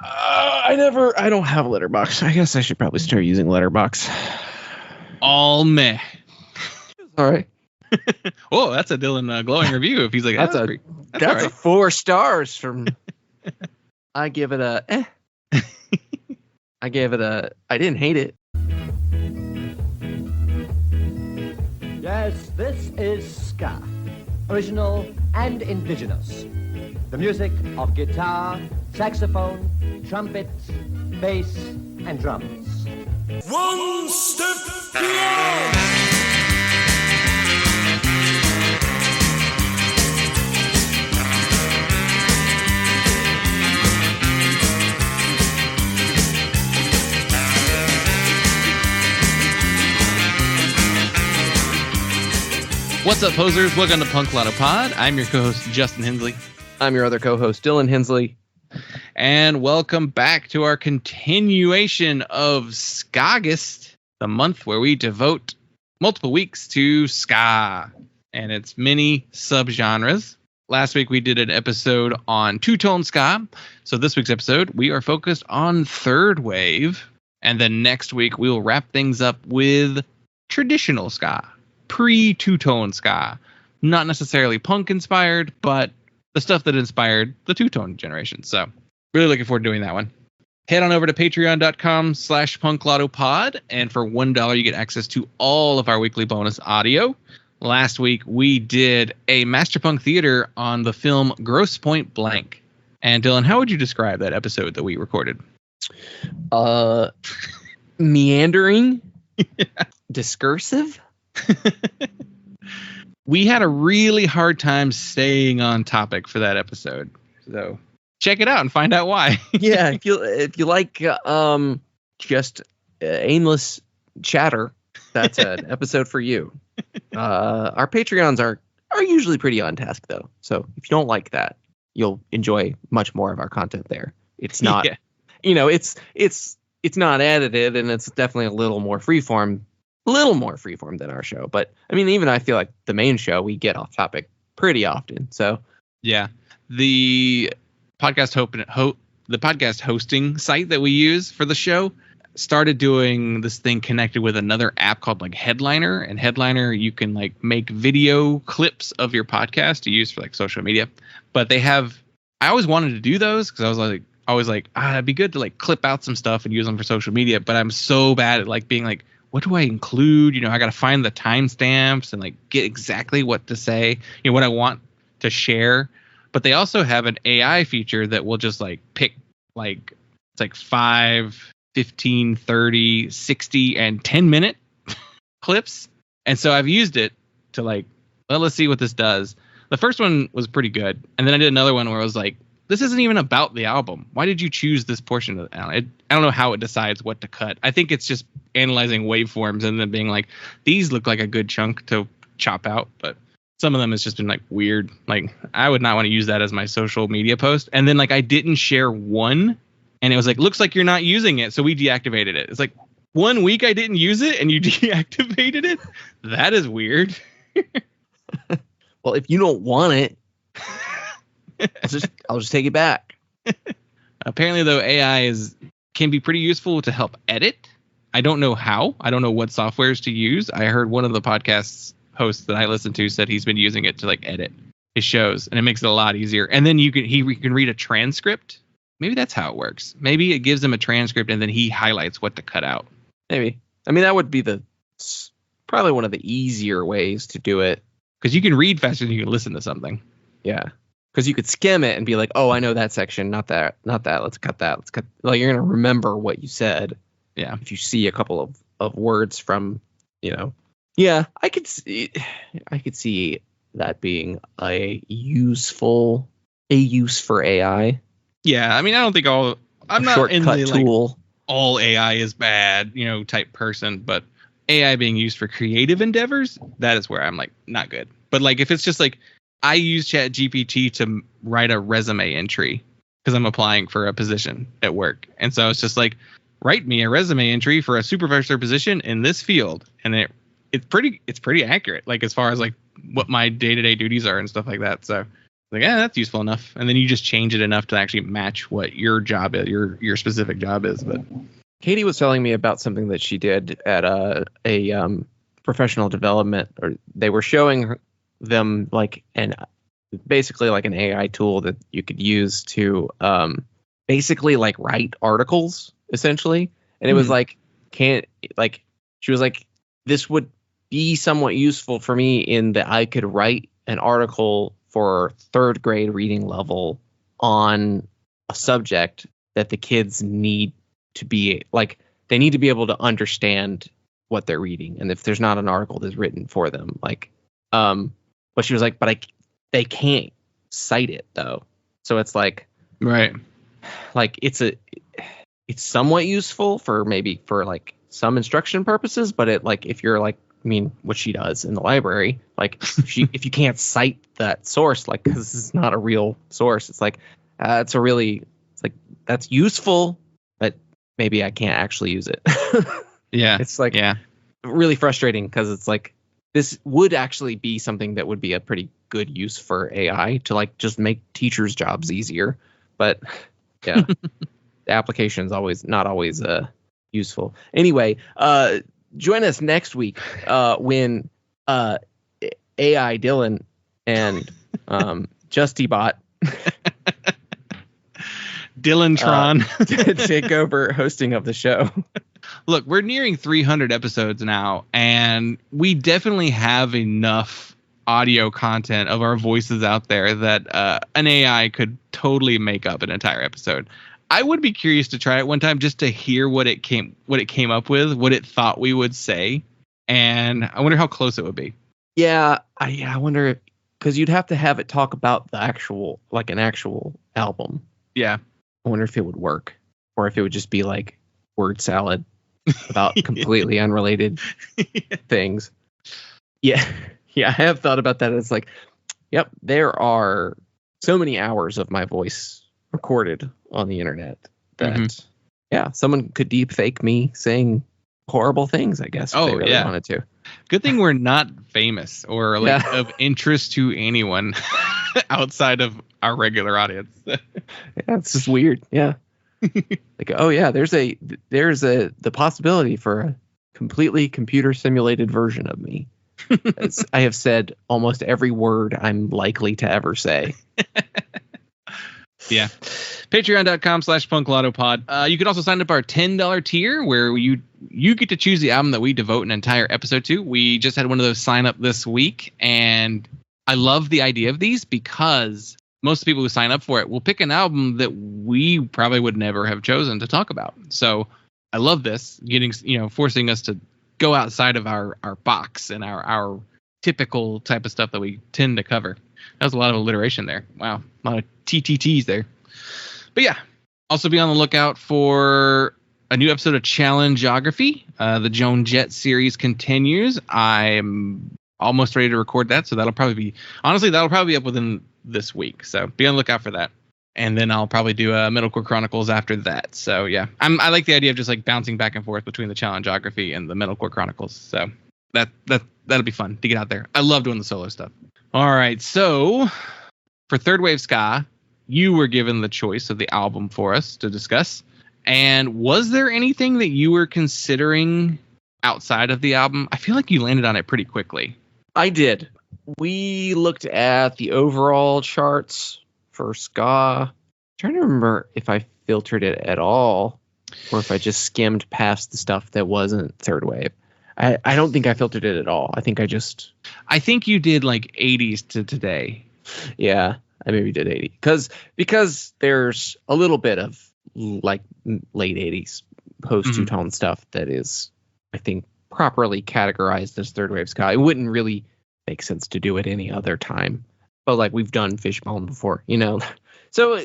I don't have Letterboxd. I guess I should probably start using Letterboxd. All meh. All right. Oh, that's a Dylan glowing review. If he's like, that's a 4 stars from. I give it a. I gave it a. I didn't hate it. Yes, this is ska, original and indigenous. The music of guitar, saxophone, trumpet, bass, and drums. One step beyond. What's up, posers? Welcome to Punk Lotto Pod. I'm your co-host, Justin Hensley. I'm your other co-host, Dylan Hensley. And welcome back to our continuation of SKAUGUST, the month where we devote multiple weeks to ska and its many subgenres. Last week we did an episode on two-tone ska. So this week's episode, we are focused on third wave. And then next week we'll wrap things up with traditional ska. Pre-two-tone ska. Not necessarily punk-inspired, but the stuff that inspired the two-tone generation. So, really looking forward to doing that one. Head on over to patreon.com/punklotopod, and for $1, you get access to all of our weekly bonus audio. Last week, we did a Master Punk Theater on the film Grosse Pointe Blank. And Dylan, how would you describe that episode that we recorded? Meandering? Discursive? We had a really hard time staying on topic for that episode, so check it out and find out why. Yeah, if you like just aimless chatter, that's an episode for you. Our Patreons are usually pretty on task though, so if you don't like that, you'll enjoy much more of our content there. It's not, it's not edited, and it's definitely a little more freeform than our show. But I mean, even I feel like the main show, we get off topic pretty often. So yeah, the podcast hosting site that we use for the show started doing this thing connected with another app called like Headliner. And Headliner, you can like make video clips of your podcast to use for like social media. But I always wanted to do those because I was like, it'd be good to like clip out some stuff and use them for social media. But I'm so bad at like being like, what do I include? I got to find the timestamps and like get exactly what to say, what I want to share. But they also have an AI feature that will just like pick like, it's like 5, 15, 30, 60, and 10-minute clips. And so I've used it to like, well, let's see what this does. The first one was pretty good. And then I did another one where I was like, this isn't even about the album. Why did you choose this portion of the album? I don't know how it decides what to cut. I think it's just analyzing waveforms and then being like, these look like a good chunk to chop out. But some of them has just been like weird. Like I would not want to use that as my social media post. And then like I didn't share one and it was like, looks like you're not using it. So we deactivated it. It's like 1 week I didn't use it and you deactivated it. That is weird. Well, if you don't want it, I'll just take it back. Apparently, though, AI can be pretty useful to help edit. I don't know how. I don't know what softwares to use. I heard one of the podcast hosts that I listened to said he's been using it to like edit his shows, and it makes it a lot easier. And then he can read a transcript. Maybe that's how it works. Maybe it gives him a transcript, and then he highlights what to cut out. Maybe. I mean, that would be probably one of the easier ways to do it. Because you can read faster than you can listen to something. Yeah. Because you could skim it and be like, oh, I know that section, not that. Let's cut that. Like you're gonna remember what you said. Yeah. If you see a couple of words from, Yeah, I could see that being a use for AI. Yeah, I mean, I don't think I'm not in the tool. Like, all AI is bad, type person, but AI being used for creative endeavors, that is where I'm like not good. But like if it's just like I use ChatGPT to write a resume entry because I'm applying for a position at work. And so it's just like, write me a resume entry for a supervisor position in this field. And it's pretty accurate, like as far as like what my day-to-day duties are and stuff like that. So Like, that's useful enough. And then you just change it enough to actually match what your job is, your specific job is. But Katie was telling me about something that she did at a professional development, or they were showing them like basically like an AI tool that you could use to basically like write articles essentially. And it was like, she was like, this would be somewhat useful for me in that I could write an article for third grade reading level on a subject that the kids need to be like, they need to be able to understand what they're reading. And if there's not an article that's written for them, like, but she was like, but they can't cite it though. So it's like, right. Like it's somewhat useful for maybe for like some instruction purposes, but it like, if you're like, I mean, what she does in the library, like if you can't cite that source, like, cause this is not a real source. It's like, it's like, that's useful, but maybe I can't actually use it. Yeah. It's like, really frustrating. Cause it's like, this would actually be something that would be a pretty good use for AI to like just make teachers' jobs easier. But yeah, the application is not always useful. Anyway, join us next week when AI Dylan and JustyBot Dylan take over hosting of the show. Look, we're nearing 300 episodes now, and we definitely have enough audio content of our voices out there that an AI could totally make up an entire episode. I would be curious to try it one time just to hear what it came up with, what it thought we would say, and I wonder how close it would be. Yeah, I wonder, because you'd have to have it talk about the actual, like an actual album. Yeah. I wonder if it would work, or if it would just be like word salad about completely unrelated things. Yeah, I have thought about that. It's like, yep, there are so many hours of my voice recorded on the internet that someone could deep fake me saying horrible things, I guess, if they really wanted to. Good thing we're not famous or like of interest to anyone outside of our regular audience. Yeah, it's just weird. Yeah. Like, oh yeah, there's the possibility for a completely computer simulated version of me. As I have said almost every word I'm likely to ever say. Yeah. Patreon.com/punklautopod. You can also sign up our $10 tier where you get to choose the album that we devote an entire episode to. We just had one of those sign up this week, and I love the idea of these because most people who sign up for it will pick an album that we probably would never have chosen to talk about. So I love this, forcing us to go outside of our box and our typical type of stuff that we tend to cover. That was a lot of alliteration there. Wow. A lot of TTTs there. But yeah, also be on the lookout for a new episode of Challenge Geography. The Joan Jett series continues. I'm almost ready to record that. So that'll probably be up within this week. So be on the lookout for that. And then I'll probably do Metalcore Chronicles after that. So yeah, I like the idea of just like bouncing back and forth between the Challenge Geography and the Metalcore Chronicles. So that'll be fun to get out there. I love doing the solo stuff. All right, so for Third Wave Ska, you were given the choice of the album for us to discuss. And was there anything that you were considering outside of the album? I feel like you landed on it pretty quickly. I did. We looked at the overall charts for ska. I'm trying to remember if I filtered it at all or if I just skimmed past the stuff that wasn't third wave. I don't think I filtered it at all. I think you did like 80s to today. Yeah, I maybe did 80 because there's a little bit of like late 80s post two-tone stuff that is, I think, properly categorized as third wave ska. It wouldn't really make sense to do it any other time, but like we've done Fishbone before, so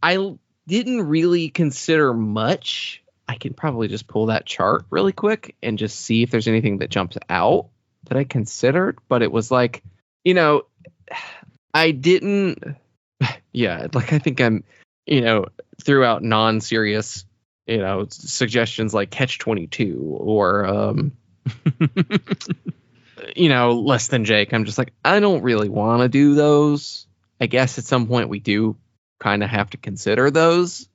I didn't really consider much. I can probably just pull that chart really quick and just see if there's anything that jumps out that I considered, but it was like, I didn't, like I think I'm, threw out non-serious, suggestions like Catch-22 or, Less Than Jake. I'm just like, I don't really want to do those. I guess at some point we do kind of have to consider those.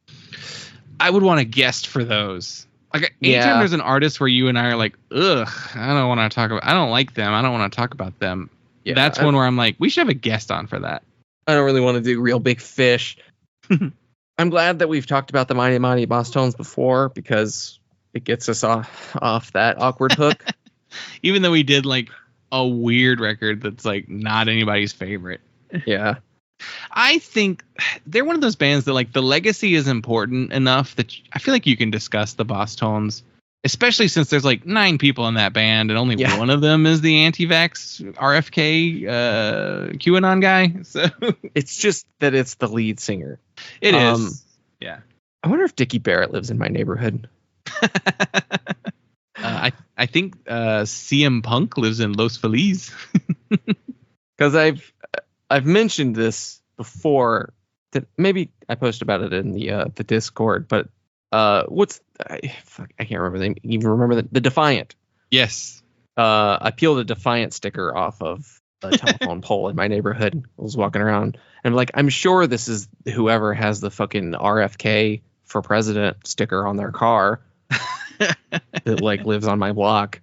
I would want a guest for those. Like anytime there's an artist where you and I are like, ugh, I don't like them. I don't want to talk about them. Yeah, that's one where I'm like, we should have a guest on for that. I don't really want to do Real Big Fish. I'm glad that we've talked about the Mighty Mighty Boss Tones before because it gets us off that awkward hook. Even though we did like a weird record that's like not anybody's favorite. Yeah. I think they're one of those bands that like the legacy is important enough that I feel like you can discuss the Boss Tones, especially since there's like 9 people in that band and only one of them is the anti-vax RFK QAnon guy. So it's just that it's the lead singer. It is. Yeah. I wonder if Dickie Barrett lives in my neighborhood. I think CM Punk lives in Los Feliz. Because I've mentioned this before. That maybe I posted about it in the Discord, but I can't remember the name. Even remember the Defiant. Yes. I peeled a Defiant sticker off of a telephone pole in my neighborhood. I was walking around and I'm like, I'm sure this is whoever has the fucking RFK for president sticker on their car that like lives on my block.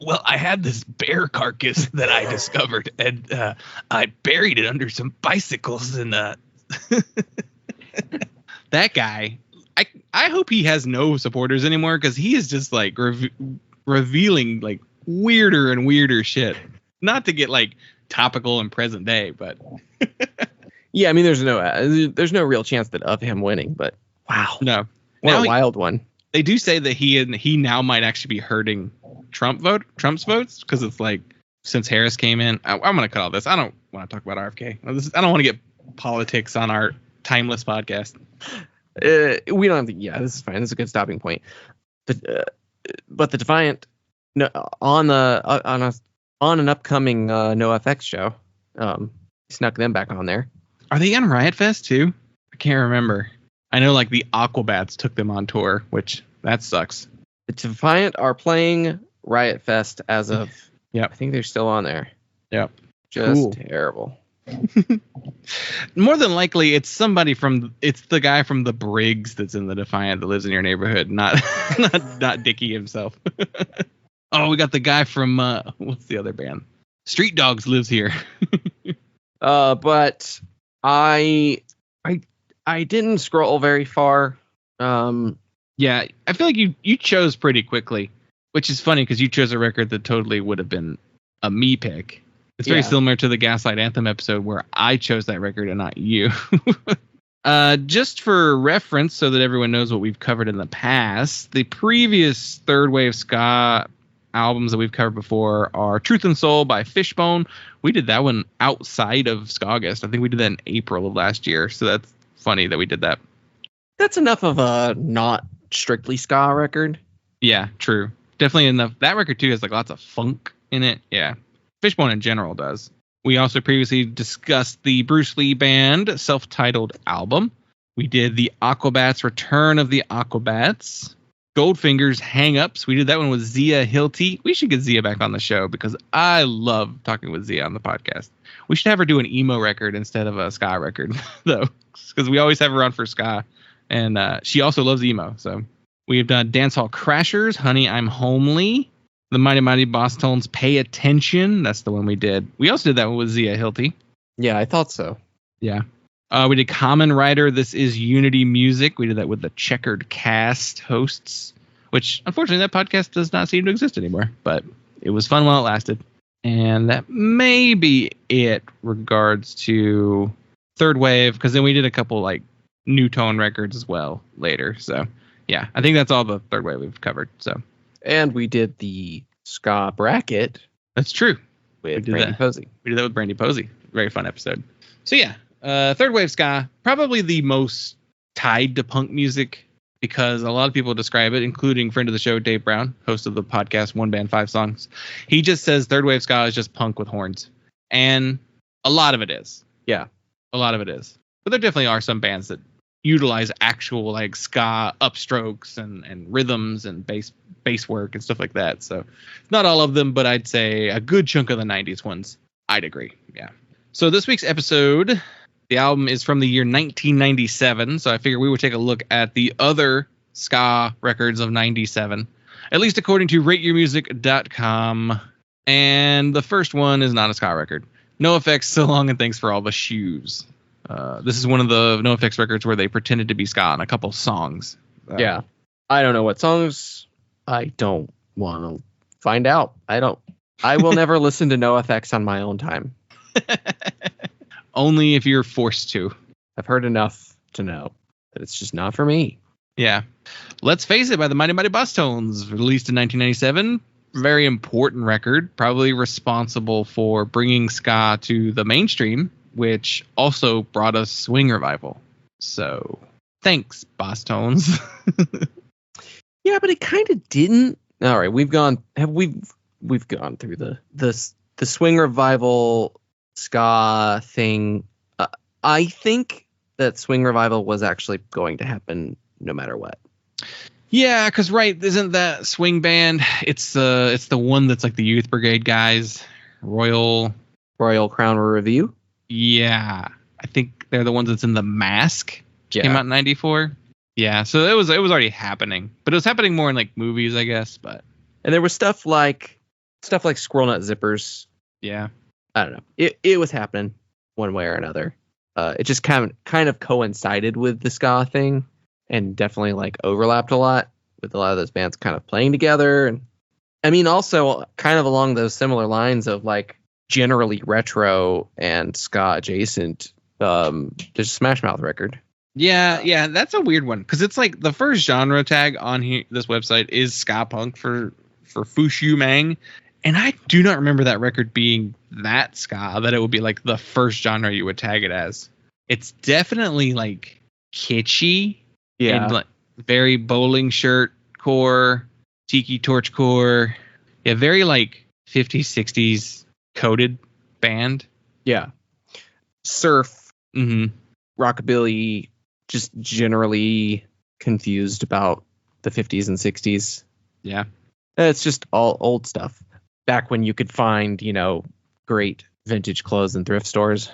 Well, I had this bear carcass that I discovered, and I buried it under some bicycles. And that guy, I hope he has no supporters anymore because he is just like revealing like weirder and weirder shit. Not to get like topical and present day, but yeah, I mean, there's no real chance of him winning. But wow, no, what a wild one. They do say that he now might actually be hurting Trump's votes because it's like since Harris came in. I'm gonna cut all this. I don't want to talk about RFK. I don't want to get politics on our timeless podcast. We don't have to. Yeah, this is fine. This is a good stopping point. But the Defiant, no, on an upcoming NoFX show, snuck them back on there. Are they on Riot Fest too? I can't remember. I know like the Aquabats took them on tour, which that sucks. The Defiant are playing Riot Fest as of. Yeah, I think they're still on there. Yep. Just cool. Terrible. More than likely, it's the guy from the Briggs that's in the Defiant that lives in your neighborhood, not Dickie himself. Oh, we got the guy from what's the other band? Street Dogs lives here. But I didn't scroll very far. Yeah, I feel like you chose pretty quickly, which is funny because you chose a record that totally would have been a me pick. It's very similar to the Gaslight Anthem episode where I chose that record and not you. Just for reference, so that everyone knows what we've covered in the past, the previous third wave ska albums that we've covered before are Truth and Soul by Fishbone. We did that one outside of SKAUGUST. I think we did that in April of last year, so that's funny that we did that. That's enough of a not strictly ska record. Yeah, true. Definitely enough. That record too has like lots of funk in it. Yeah. Fishbone in general does. We also previously discussed the Bruce Lee Band self-titled album. We did the Aquabats Return of the Aquabats. Goldfinger's Hang-Ups. We did that one with Zia Hilty. We should get Zia back on the show because I love talking with Zia on the podcast. We should have her do an emo record instead of a ska record, though, because we always have her on for ska. And she also loves emo. So we have done Dancehall Crashers, Honey, I'm Homely. The Mighty Mighty Boss Tones, Pay Attention. That's the one we did. We also did that one with Zia Hilty. Yeah, I thought so. Yeah. We did Common Rider, This Is Unity Music. We did that with the Checkered Cast hosts, which unfortunately that podcast does not seem to exist anymore, but it was fun while it lasted. And that may be it regards to third wave, because then we did a couple like new tone records as well later. So yeah, I think that's all the third wave we've covered. So. And we did the ska bracket. That's true. With Brandy Posey. We did that with Brandy Posey. Very fun episode. So yeah, third wave ska, probably the most tied to punk music because a lot of people describe it, including friend of the show, Dave Brown, host of the podcast One Band 5 Songs. He just says third wave ska is just punk with horns. And a lot of it is. Yeah, a lot of it is. But there definitely are some bands that utilize actual like ska upstrokes and rhythms and bass work and stuff like that. So not all of them, but I'd say a good chunk of the 90s ones, I'd agree. Yeah. So this week's episode, The album is from the year 1997, so I figured we would take a look at the other ska records of 97, at least according to rateyourmusic.com. And the first one is not a ska record. NoFX, So Long and Thanks for All the Shoes. This is one of the NoFX records where they pretended to be ska on a couple songs. Yeah. I don't know what songs. I don't want to find out. I will never listen to NoFX on my own time. Only if you're forced to. I've heard enough to know that it's just not for me. Yeah. Let's Face It by the Mighty Mighty Boss Tones, released in 1997. Very important record, probably responsible for bringing ska to the mainstream, which also brought us swing revival. So, thanks, Boss Tones. Yeah, but it kind of didn't. All right, we've gone through the swing revival ska thing. I think that swing revival was actually going to happen no matter what. Yeah, because isn't that swing band? It's the one that's like the Youth Brigade guys, Royal Crown Review. Yeah, I think they're the ones that's in The Mask. Yeah. Came out in 94. Yeah, so it was already happening, but it was happening more in like movies, I guess. But and there was stuff like Squirrel Nut Zippers. Yeah, I don't know. It was happening one way or another. It just kind of coincided with the ska thing, and definitely like overlapped a lot with a lot of those bands kind of playing together. And I mean, also kind of along those similar lines of like generally retro and ska adjacent. There's a Smash Mouth record. Yeah, that's a weird one because it's like the first genre tag on this website is ska punk for Fushu Mang, and I do not remember that record being that ska that it would be like the first genre you would tag it as. It's definitely like kitschy, and like very bowling shirt core, tiki torch core, yeah, very like 50s 60s coded band. Yeah, surf, rockabilly. Just generally confused about the 50s and 60s. Yeah. It's just all old stuff. Back when you could find, great vintage clothes in thrift stores.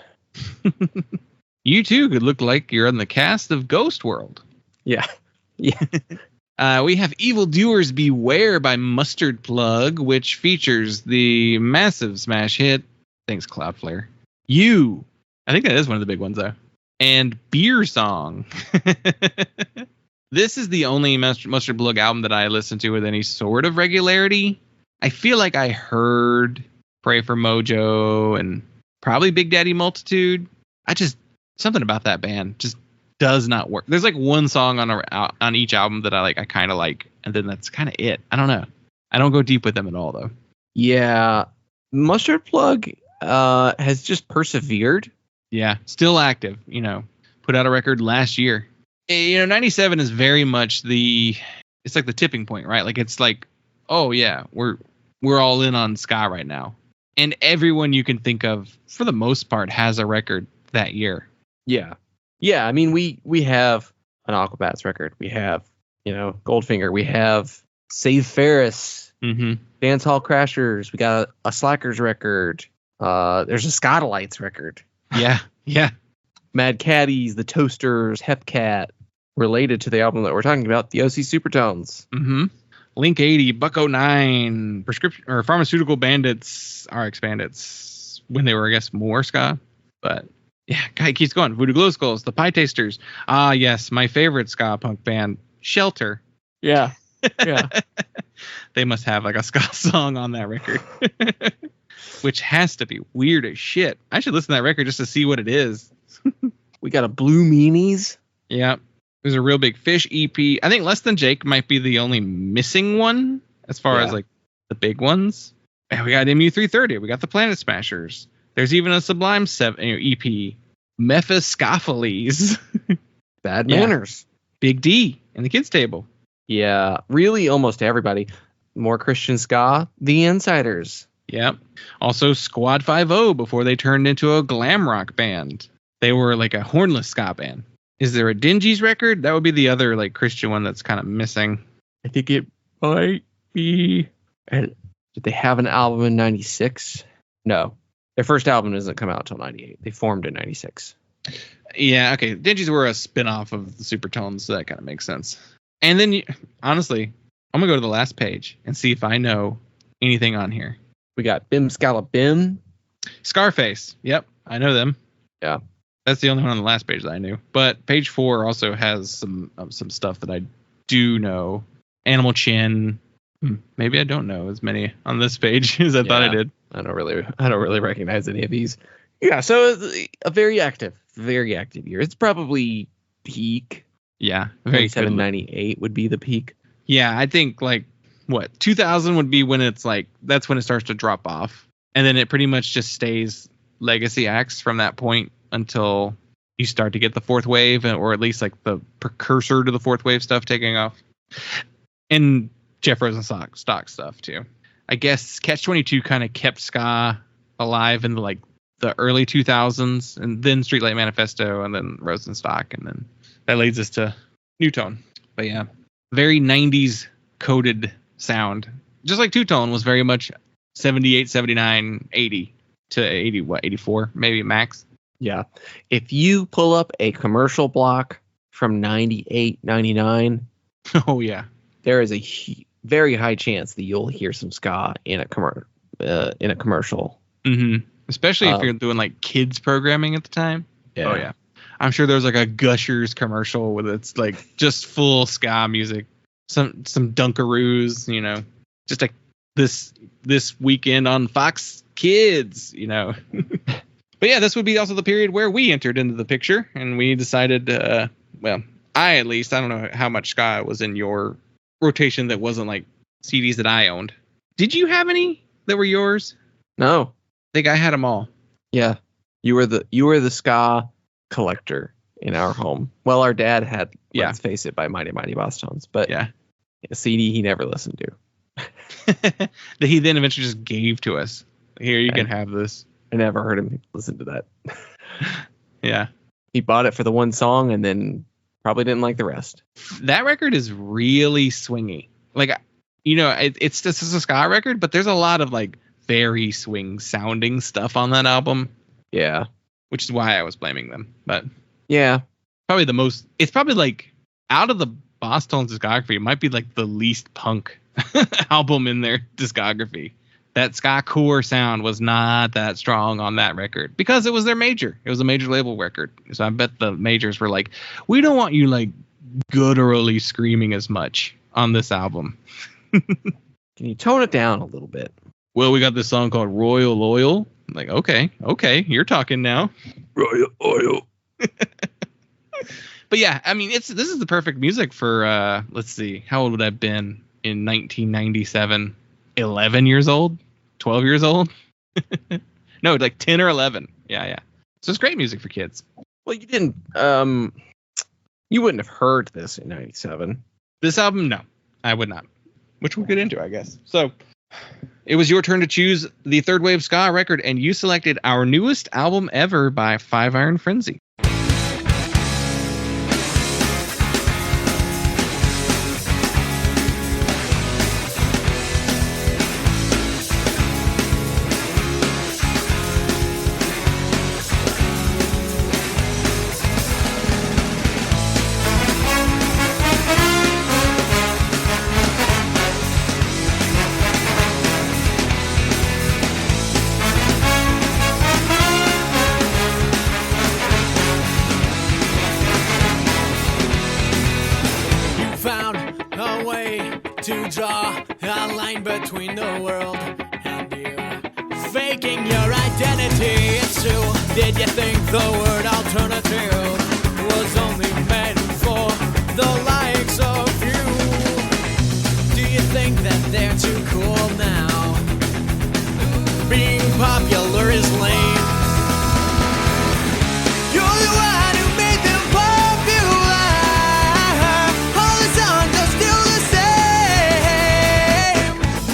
You too could look like you're on the cast of Ghost World. Yeah. Yeah. We have Evil Doers Beware by Mustard Plug, which features the massive smash hit. Thanks, Cloudflare. I think that is one of the big ones, though. And Beer Song. This is the only Mustard Plug album that I listened to with any sort of regularity. I feel like I heard Pray for Mojo and probably Big Daddy Multitude. Something about that band just does not work. There's like one song on each album that I kind of like, and then that's kind of it. I don't know. I don't go deep with them at all, though. Yeah. Mustard Plug has just persevered. Yeah, still active, put out a record last year. 97 is very much it's like the tipping point, right? Like it's like, oh yeah, we're all in on ska right now. And everyone you can think of, for the most part, has a record that year. Yeah. Yeah, I mean, we have an Aquabats record. We have, Goldfinger. We have Save Ferris. Dance Hall Crashers. We got a Slackers record. There's a Scotalites record. Yeah. Mad Caddies, The Toasters, Hepcat, related to the album that we're talking about, the OC Supertones. Link 80, Bucko 9, Prescription or Pharmaceutical Bandits, RX Bandits, when they were, I guess, more ska. But yeah, guy keeps going. Voodoo Glow Skulls, The Pie Tasters. Ah, yes, my favorite ska punk band, Shelter. Yeah. Yeah. They must have like a ska song on that record. Which has to be weird as shit. I should listen to that record just to see what it is. We got a Blue Meanies. Yeah. There's a Real Big Fish EP. I think Less Than Jake might be the only missing one as far as like the big ones. And we got MU330. We got the Planet Smashers. There's even a Sublime EP. Mephistopheles. Bad Manners. Big D and the Kids Table. Yeah. Really almost everybody. More Christian ska. The Insiders. Yep. Also Squad 5-0 before they turned into a glam rock band. They were like a hornless ska band. Is there a Dingy's record? That would be the other like Christian one that's kind of missing. I think it might be. Did they have an album in 96? No. Their first album doesn't come out until 98. They formed in 96. Yeah, okay. Dingies were a spin-off of the Supertones, so that kind of makes sense. And then, honestly, I'm going to go to the last page and see if I know anything on here. We got Bim Scala Bim. Scarface. Yep, I know them. Yeah. That's the only one on the last page that I knew. But page 4 also has some stuff that I do know. Animal Chin. Maybe I don't know as many on this page as I thought I did. I don't really recognize any of these. Yeah, so a very active year. It's probably peak. Yeah, very 97-98 would be the peak. Yeah, I think 2000 would be when it's that's when it starts to drop off, and then it pretty much just stays legacy acts from that point until you start to get the fourth wave, or at least the precursor to the fourth wave stuff taking off, and Jeff Rosenstock stuff too. I guess Catch-22 kind of kept ska alive in the early 2000s, and then Streetlight Manifesto, and then Rosenstock, and then that leads us to New Tone. But yeah, very 90s coded sound. Just like Two Tone was very much 78, 79, 80 to 80, 84, maybe max. Yeah. If you pull up a commercial block from 98, 99, oh yeah, there is a very high chance that you'll hear some ska in a commercial. Mm-hmm. Especially if you're doing kids programming at the time. Yeah. Oh yeah. I'm sure there's a Gushers commercial with it's just full ska music. Some Dunkaroos, just this weekend on Fox Kids, But yeah, this would be also the period where we entered into the picture, and we decided, I don't know how much ska was in your rotation that wasn't CDs that I owned. Did you have any that were yours? No. I think I had them all. Yeah. You were the ska collector in our home. Well, our dad had Let's Face It by Mighty Mighty Boss Tones, but a CD he never listened to. That he then eventually just gave to us. Here, you can have this. I never heard him listen to that. Yeah. He bought it for the one song and then probably didn't like the rest. That record is really swingy. It's just a ska record, but there's a lot of very swing sounding stuff on that album. Yeah. Which is why I was blaming them. But yeah. It's probably out of the Boss Tones discography, it might be the least punk album in their discography. That ska core sound was not that strong on that record because it was their major. It was a major label record. So I bet the majors were we don't want you gutturally screaming as much on this album. Can you tone it down a little bit? Well, we got this song called Royal Loyal. Okay, you're talking now. Royal Oil. But yeah, I mean, this is the perfect music for, let's see, how old would I have been in 1997? 11 years old? 12 years old? No, 10 or 11. Yeah. So it's great music for kids. Well, you didn't, you wouldn't have heard this in 97. This album, no, I would not. Which we'll get into, I guess. So it was your turn to choose the third wave ska record, and you selected our newest album ever by Five Iron Frenzy. Between the world and you, faking your identity, it's true. Did you think the word alternative was only meant for the likes of you? Do you think that they're too cool now? Being popular is lame. You're the one who made them popular. All the songs are still the same.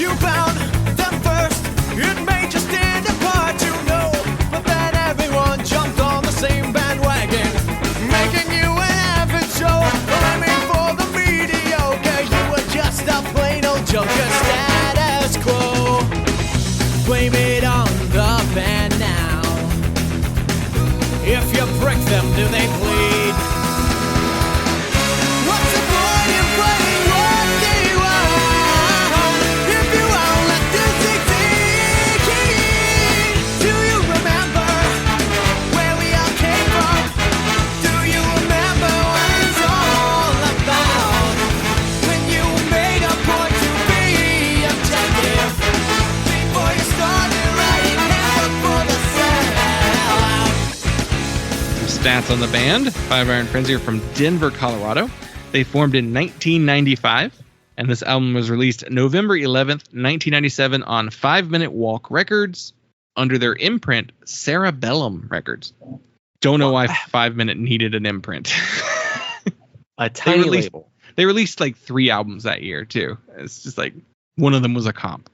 You found them first. It made you stand apart, you know. But then everyone jumped on the same bandwagon. stats on the band. Five Iron Frenzy are from Denver, Colorado. They formed in 1995, and this album was released November 11th, 1997 on 5 Minute Walk Records under their imprint, Cerebellum Records. Don't know why 5 Minute needed an imprint. A tiny label. They released like 3 albums that year, too. It's just like one of them was a comp.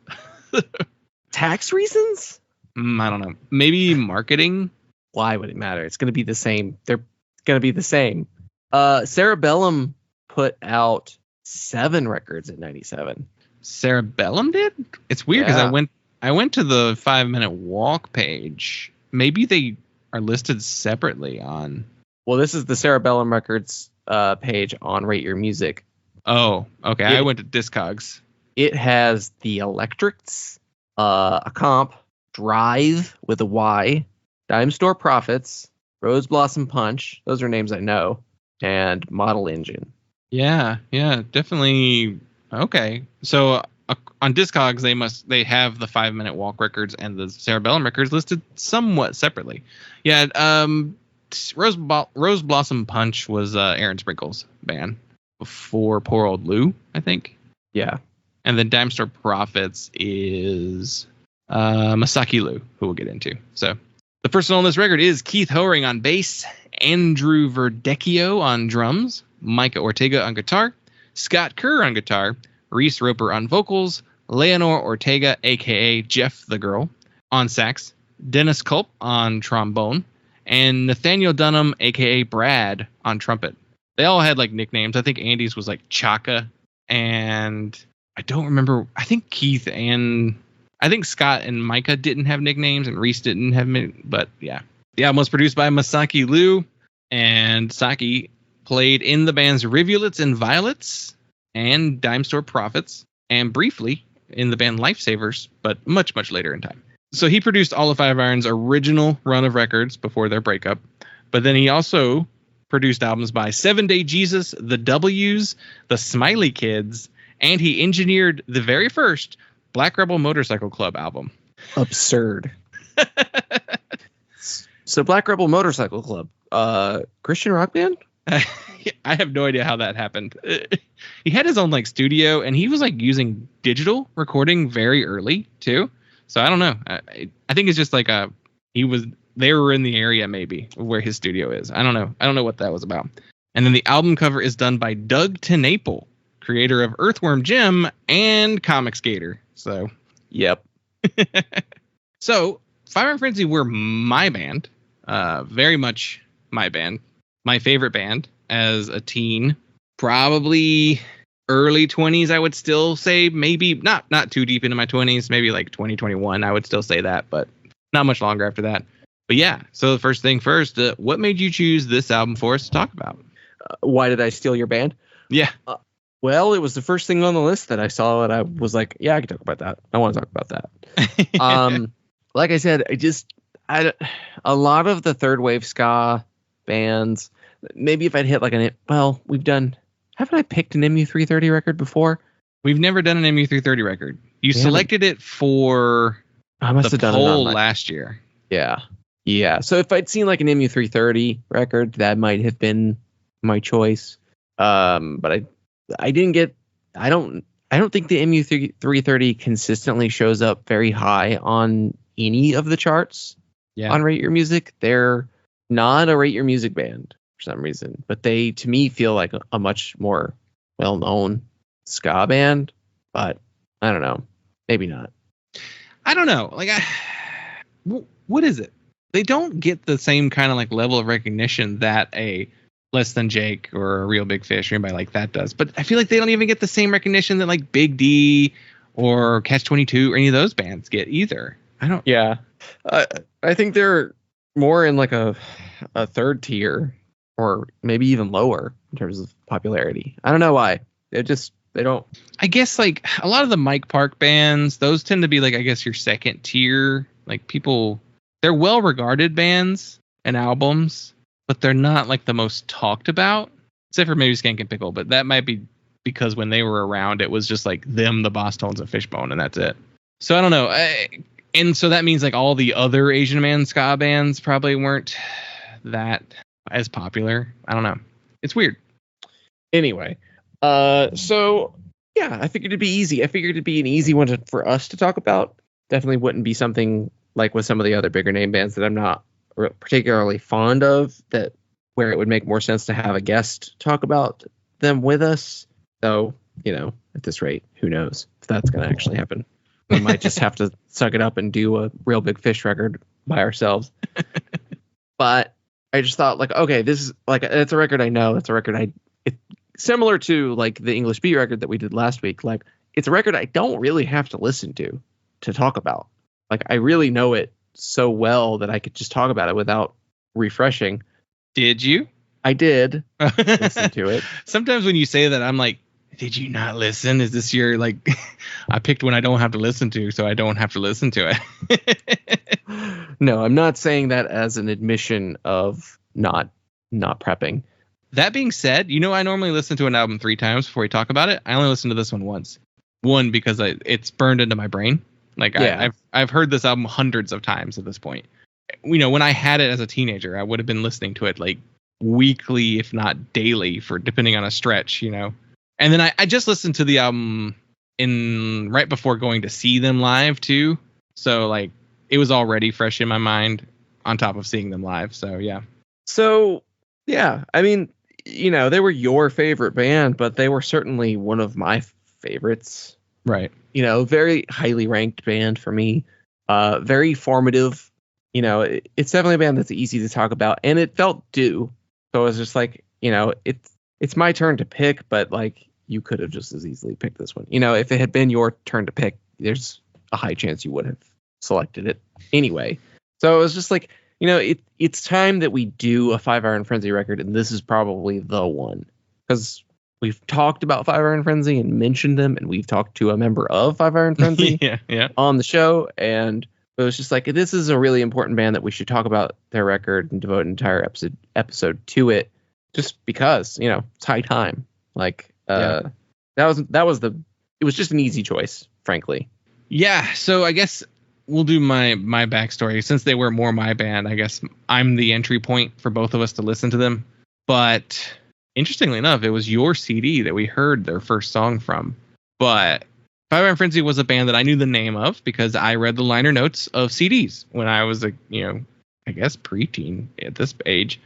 Tax reasons? I don't know. Maybe marketing? Why would it matter? It's going to be the same. They're going to be the same. Cerebellum put out 7 records in 97. Cerebellum did? It's weird because Yeah. I went to the 5 Minute Walk page. Maybe they are listed separately on. Well, this is the Cerebellum Records page on Rate Your Music. Oh, okay. I went to Discogs. It has the Electrics, a comp, Drive with a Y, Dime Store Profits, Rose Blossom Punch. Those are names I know. And Model Engine. Yeah, definitely. Okay. So on Discogs, they have the 5 Minute Walk records and the Cerebellum records listed somewhat separately. Yeah. Rose Blossom Punch was Aaron Sprinkle's band before Poor Old Lou, I think. Yeah. And then Dime Store Profits is Masaki Lou, who we'll get into. So the person on this record is Keith Hoering on bass, Andrew Verdecchio on drums, Micah Ortega on guitar, Scott Kerr on guitar, Reese Roper on vocals, Leonor Ortega, a.k.a. Jeff the Girl, on sax, Dennis Culp on trombone, and Nathaniel Dunham, a.k.a. Brad, on trumpet. They all had like nicknames. I think Andy's was like Chaka, and I don't remember. I think Scott and Micah didn't have nicknames, and Reese didn't have, but yeah. The album was produced by Masaki Lou, and Saki played in the band's Rivulets and Violets and Dime Store Profits, and briefly in the band Lifesavers, but much, much later in time. So he produced all of Five Iron's original run of records before their breakup, but then he also produced albums by 7 Day Jesus, The W's, The Smiley Kids, and he engineered the very first Black Rebel Motorcycle Club album. Absurd. So Black Rebel Motorcycle Club, Christian rock band? I have no idea how that happened. He had his own like studio, and he was like using digital recording very early too. So I don't know. I think it's just like they were in the area maybe where his studio is. I don't know what that was about. And then the album cover is done by Doug TenNapel, creator of Earthworm Jim and Comic Skater. So Yep. So Five Iron Frenzy were my band, very much my band. My favorite band as a teen, probably early 20s. I would still say, maybe not too deep into my 20s, maybe like 2021. I would still say that, but not much longer after that. But yeah, so the first thing first, what made you choose this album for us to talk about? Why did I steal your band? Yeah. Well, it was the first thing on the list that I saw, and I was like, yeah, I can talk about that. I want to talk about that. Like I said, a lot of the third wave ska bands, maybe if I'd hit like haven't I picked an MU330 record before? We've never done an MU330 record. You selected it for I must the have done poll it last year. Yeah. So if I'd seen like an MU330 record, that might have been my choice. But I didn't get. I don't think the MU330 consistently shows up very high on any of the charts. Yeah. On Rate Your Music, they're not a Rate Your Music band for some reason, but they to me feel like a much more well-known ska band. But I don't know, maybe not. I don't know. Like, what is it? They don't get the same kind of like level of recognition that a Less Than Jake or a Real Big Fish or anybody like that does. But I feel like they don't even get the same recognition that like Big D or Catch-22 or any of those bands get either. I don't. Yeah, I think they're more in like a third tier or maybe even lower in terms of popularity. I don't know why. They don't. I guess like a lot of the Mike Park bands, those tend to be like, I guess, your second tier. Like people, they're well regarded bands and albums, but they're not like the most talked about, except for maybe Skank and Pickle. But that might be because when they were around, it was just like them, the Boss Tones, and Fishbone, and that's it. So I don't know. And so that means like all the other Asian man ska bands probably weren't that as popular. I don't know. It's weird. Anyway, so yeah, I figured it'd be easy. I figured it'd be an easy one for us to talk about. Definitely wouldn't be something like with some of the other bigger name bands that I'm not particularly fond of, that where it would make more sense to have a guest talk about them with us. So, at this rate, who knows if that's going to actually happen. We might just have to suck it up and do a Real Big Fish record by ourselves. But I just thought, like, okay, this is like, it's a record I know. It's a record it's similar to like the English Beat record that we did last week. Like, it's a record I don't really have to listen to talk about. Like, I really know it so well that I could just talk about it without refreshing. Did you? I did listen to it. Sometimes when you say that, I'm like, did you not listen? Is this your, like, I picked one I don't have to listen to, so I don't have to listen to it. No, I'm not saying that as an admission of not prepping. That being said, I normally listen to an album 3 times before we talk about it. I only listened to this one once. One, because it's burned into my brain. Like, yeah. I've heard this album hundreds of times at this point. When I had it as a teenager, I would have been listening to it like weekly, if not daily, for depending on a stretch, And then I just listened to the album right before going to see them live too. So like it was already fresh in my mind on top of seeing them live. So yeah. So yeah, I mean, they were your favorite band, but they were certainly one of my favorites. Right. Very highly ranked band for me. Very formative. It's definitely a band that's easy to talk about, and it felt due. So I was just like, it's my turn to pick, but like you could have just as easily picked this one. If it had been your turn to pick, there's a high chance you would have selected it anyway. So it was just like, it's time that we do a 5 Iron Frenzy record, and this is probably the one, because we've talked about 5 Iron Frenzy and mentioned them, and we've talked to a member of 5 Iron Frenzy on the show, and it was just like, this is a really important band that we should talk about their record and devote an entire episode to it, just because, it's high time. Like, it was just an easy choice, frankly. Yeah, so I guess we'll do my backstory. Since they were more my band, I guess I'm the entry point for both of us to listen to them. But interestingly enough, it was your CD that we heard their first song from. But 5 Iron Frenzy was a band that I knew the name of because I read the liner notes of CDs when I was I guess preteen at this age.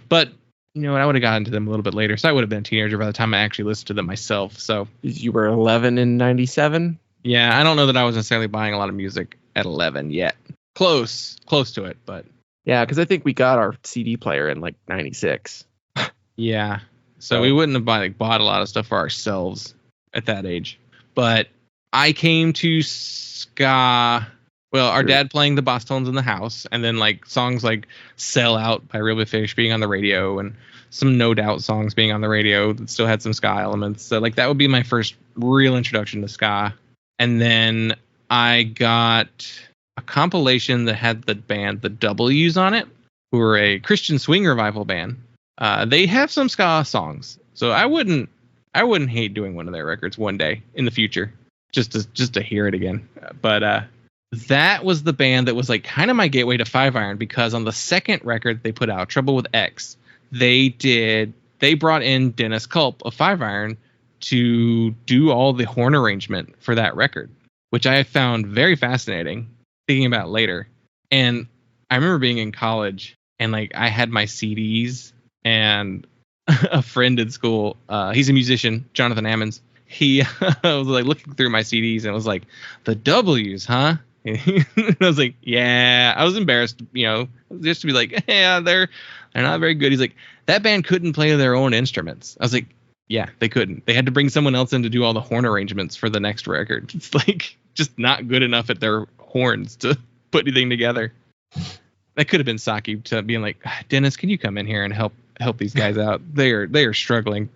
But I would have gotten to them a little bit later, so I would have been a teenager by the time I actually listened to them myself. So you were 11 in 97? Yeah, I don't know that I was necessarily buying a lot of music at 11 yet. Close to it, but yeah, because I think we got our CD player in like 96. Yeah, so we wouldn't have bought a lot of stuff for ourselves at that age. But I came to ska. Well, our dad playing the bass tones in the house, and then like songs like "Sellout" by Real Big Fish being on the radio, and some No Doubt songs being on the radio that still had some ska elements. So like that would be my first real introduction to ska. And then I got a compilation that had the band The W's on it, who are a Christian swing revival band. They have some ska songs, so I wouldn't hate doing one of their records one day in the future, just to hear it again. But that was the band that was like kind of my gateway to 5 Iron, because on the second record they put out, Trouble with X, they brought in Dennis Culp of 5 Iron to do all the horn arrangement for that record, which I found very fascinating thinking about later. And I remember being in college and like I had my CDs, and a friend in school, he's a musician, Jonathan Ammons, he was like looking through my CDs and was like, "The W's, huh?" And I was like, "Yeah." I was embarrassed, just to be like, "Yeah, they're not very good." He's like, "That band couldn't play their own instruments." I was like, "Yeah, they couldn't. They had to bring someone else in to do all the horn arrangements for the next record. It's like just not good enough at their horns to put anything together." That could have been Saki to being like, "Dennis, can you come in here and help these guys out? They are struggling."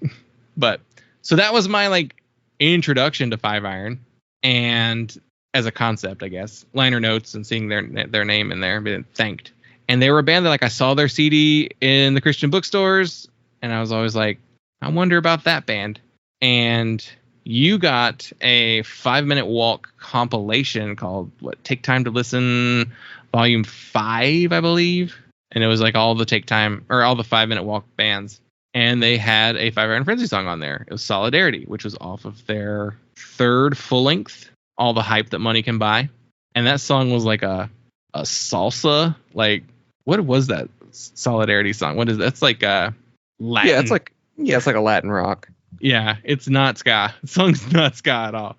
But so that was my like introduction to 5 Iron, and as a concept, I guess, liner notes and seeing their name in there, being thanked. And they were a band that like I saw their CD in the Christian bookstores, and I was always like, I wonder about that band. And you got a 5-minute walk compilation called Take Time to Listen, Volume 5, I believe. and it was like all the take time or all the 5-minute walk bands. And they had a 5 Iron Frenzy song on there. It was Solidarity, which was off of their 3rd full length, All the Hype That Money Can Buy. And that song was like a salsa, like, what was that Solidarity song? What is that? It's like a Latin. Yeah, it's like a Latin rock. Yeah, it's not ska. The song's not ska at all.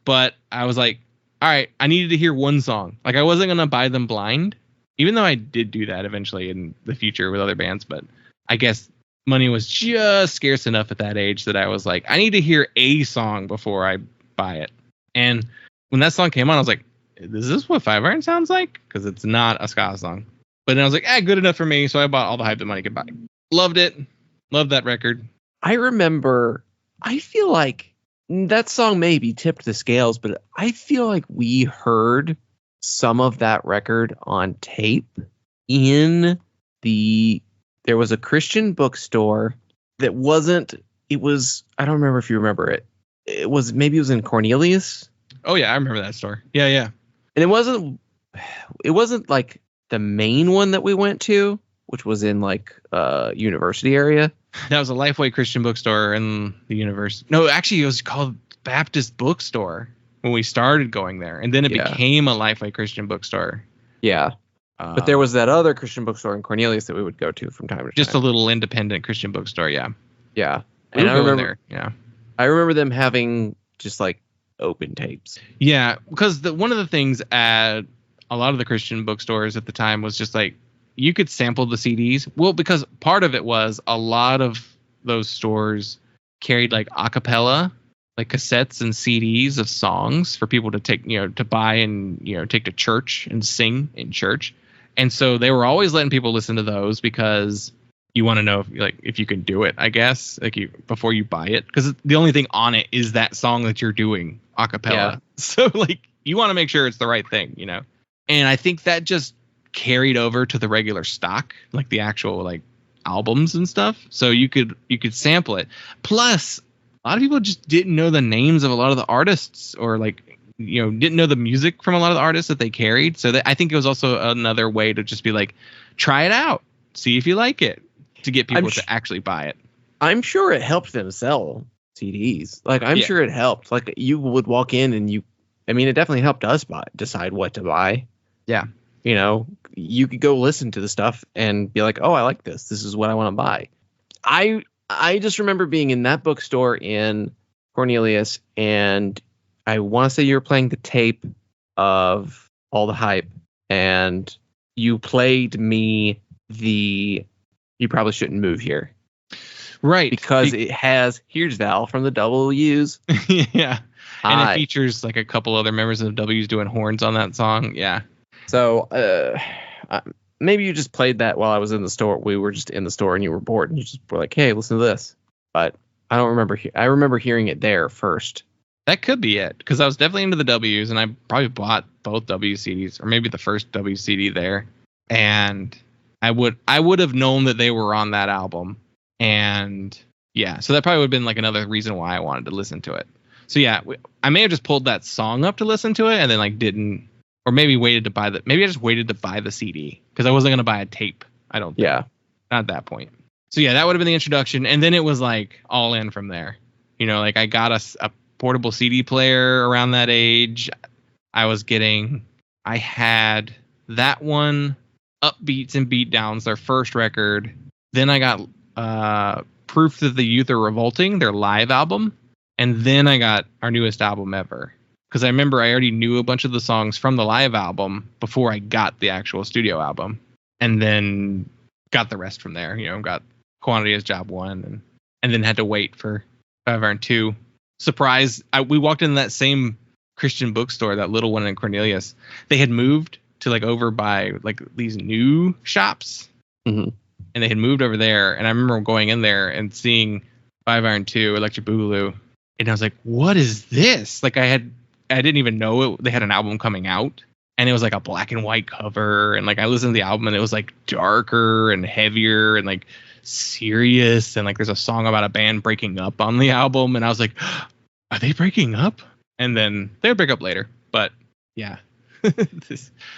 But I was like, all right, I needed to hear one song. Like, I wasn't going to buy them blind, even though I did do that eventually in the future with other bands. But I guess money was just scarce enough at that age that I was like, I need to hear a song before I buy it. And when that song came on, I was like, is this what 5 Iron sounds like? Because it's not a ska song. But then I was like, good enough for me. So I bought All the Hype That Money Could Buy. Loved it. Loved that record. I feel like that song maybe tipped the scales, but I feel like we heard some of that record on tape there was a Christian bookstore that I don't remember if you remember it. It was in Cornelius. Oh yeah, I remember that store. Yeah. And it wasn't like the main one that we went to, which was in like university area. That was a Lifeway Christian bookstore in the university. No, actually it was called Baptist Bookstore when we started going there. And then it became a Lifeway Christian bookstore. Yeah. But there was that other Christian bookstore in Cornelius that we would go to from time to time. Just a little independent Christian bookstore, yeah. Yeah. And I remember I remember them having just like open tapes. Yeah, because one of the things at a lot of the Christian bookstores at the time was just like you could sample the CDs. Well, because part of it was a lot of those stores carried like a cappella, like cassettes and CDs of songs for people to take, to buy and, take to church and sing in church. And so they were always letting people listen to those because you want to know if you can do it, I guess, before you buy it, because the only thing on it is that song that you're doing a cappella. Yeah. So you want to make sure it's the right thing, And I think that just carried over to the regular stock, like the actual albums and stuff. So you could sample it. Plus, a lot of people just didn't know the names of a lot of the artists, or didn't know the music from a lot of the artists that they carried. So I think it was also another way to just be like, try it out, see if you like it, to get people to actually buy it. I'm sure it helped them sell CDs. I'm sure it helped. You would walk in and it definitely helped us decide what to buy. Yeah. You could go listen to the stuff and be like, oh, I like this. This is what I want to buy. I just remember being in that bookstore in Cornelius, and I want to say you were playing the tape of All the Hype, and you played me You Probably Shouldn't Move Here. Right. Because it has Here's Val from the W's. Yeah. And it features a couple other members of the W's doing horns on that song. Yeah. So maybe you just played that while I was in the store. We were just in the store and you were bored and you just were like, hey, listen to this. But I don't remember. I remember hearing it there first. That could be it, because I was definitely into the W's, and I probably bought both W CDs, or maybe the first W CD there. And I would have known that they were on that album. And yeah, so that probably would have been another reason why I wanted to listen to it. So yeah, I may have just pulled that song up to listen to it, and then didn't, or maybe waited to buy maybe I just waited to buy the CD, because I wasn't going to buy a tape. I don't think. Yeah. Not at that point. So yeah, that would have been the introduction. And then it was all in from there. I got a portable CD player around that age. I had that one, Upbeats and Beatdowns, their first record. Then I got Proof That the Youth Are Revolting, their live album. And then I got our newest album ever. Because I remember I already knew a bunch of the songs from the live album before I got the actual studio album. And then got the rest from there. Got Quantity as Job 1. And then had to wait for 5 Iron 2. Surprise, we walked in that same Christian bookstore, that little one in Cornelius. They had moved to over by these new shops. Mm-hmm. And they had moved over there. And I remember going in there and seeing 5 Iron 2, Electric Boogaloo. And I was like, what is this? I didn't even know they had an album coming out. And it was a black and white cover. And I listened to the album, and it was darker and heavier and serious. And there's a song about a band breaking up on the album. And I was like, are they breaking up? And then they would break up later. But yeah.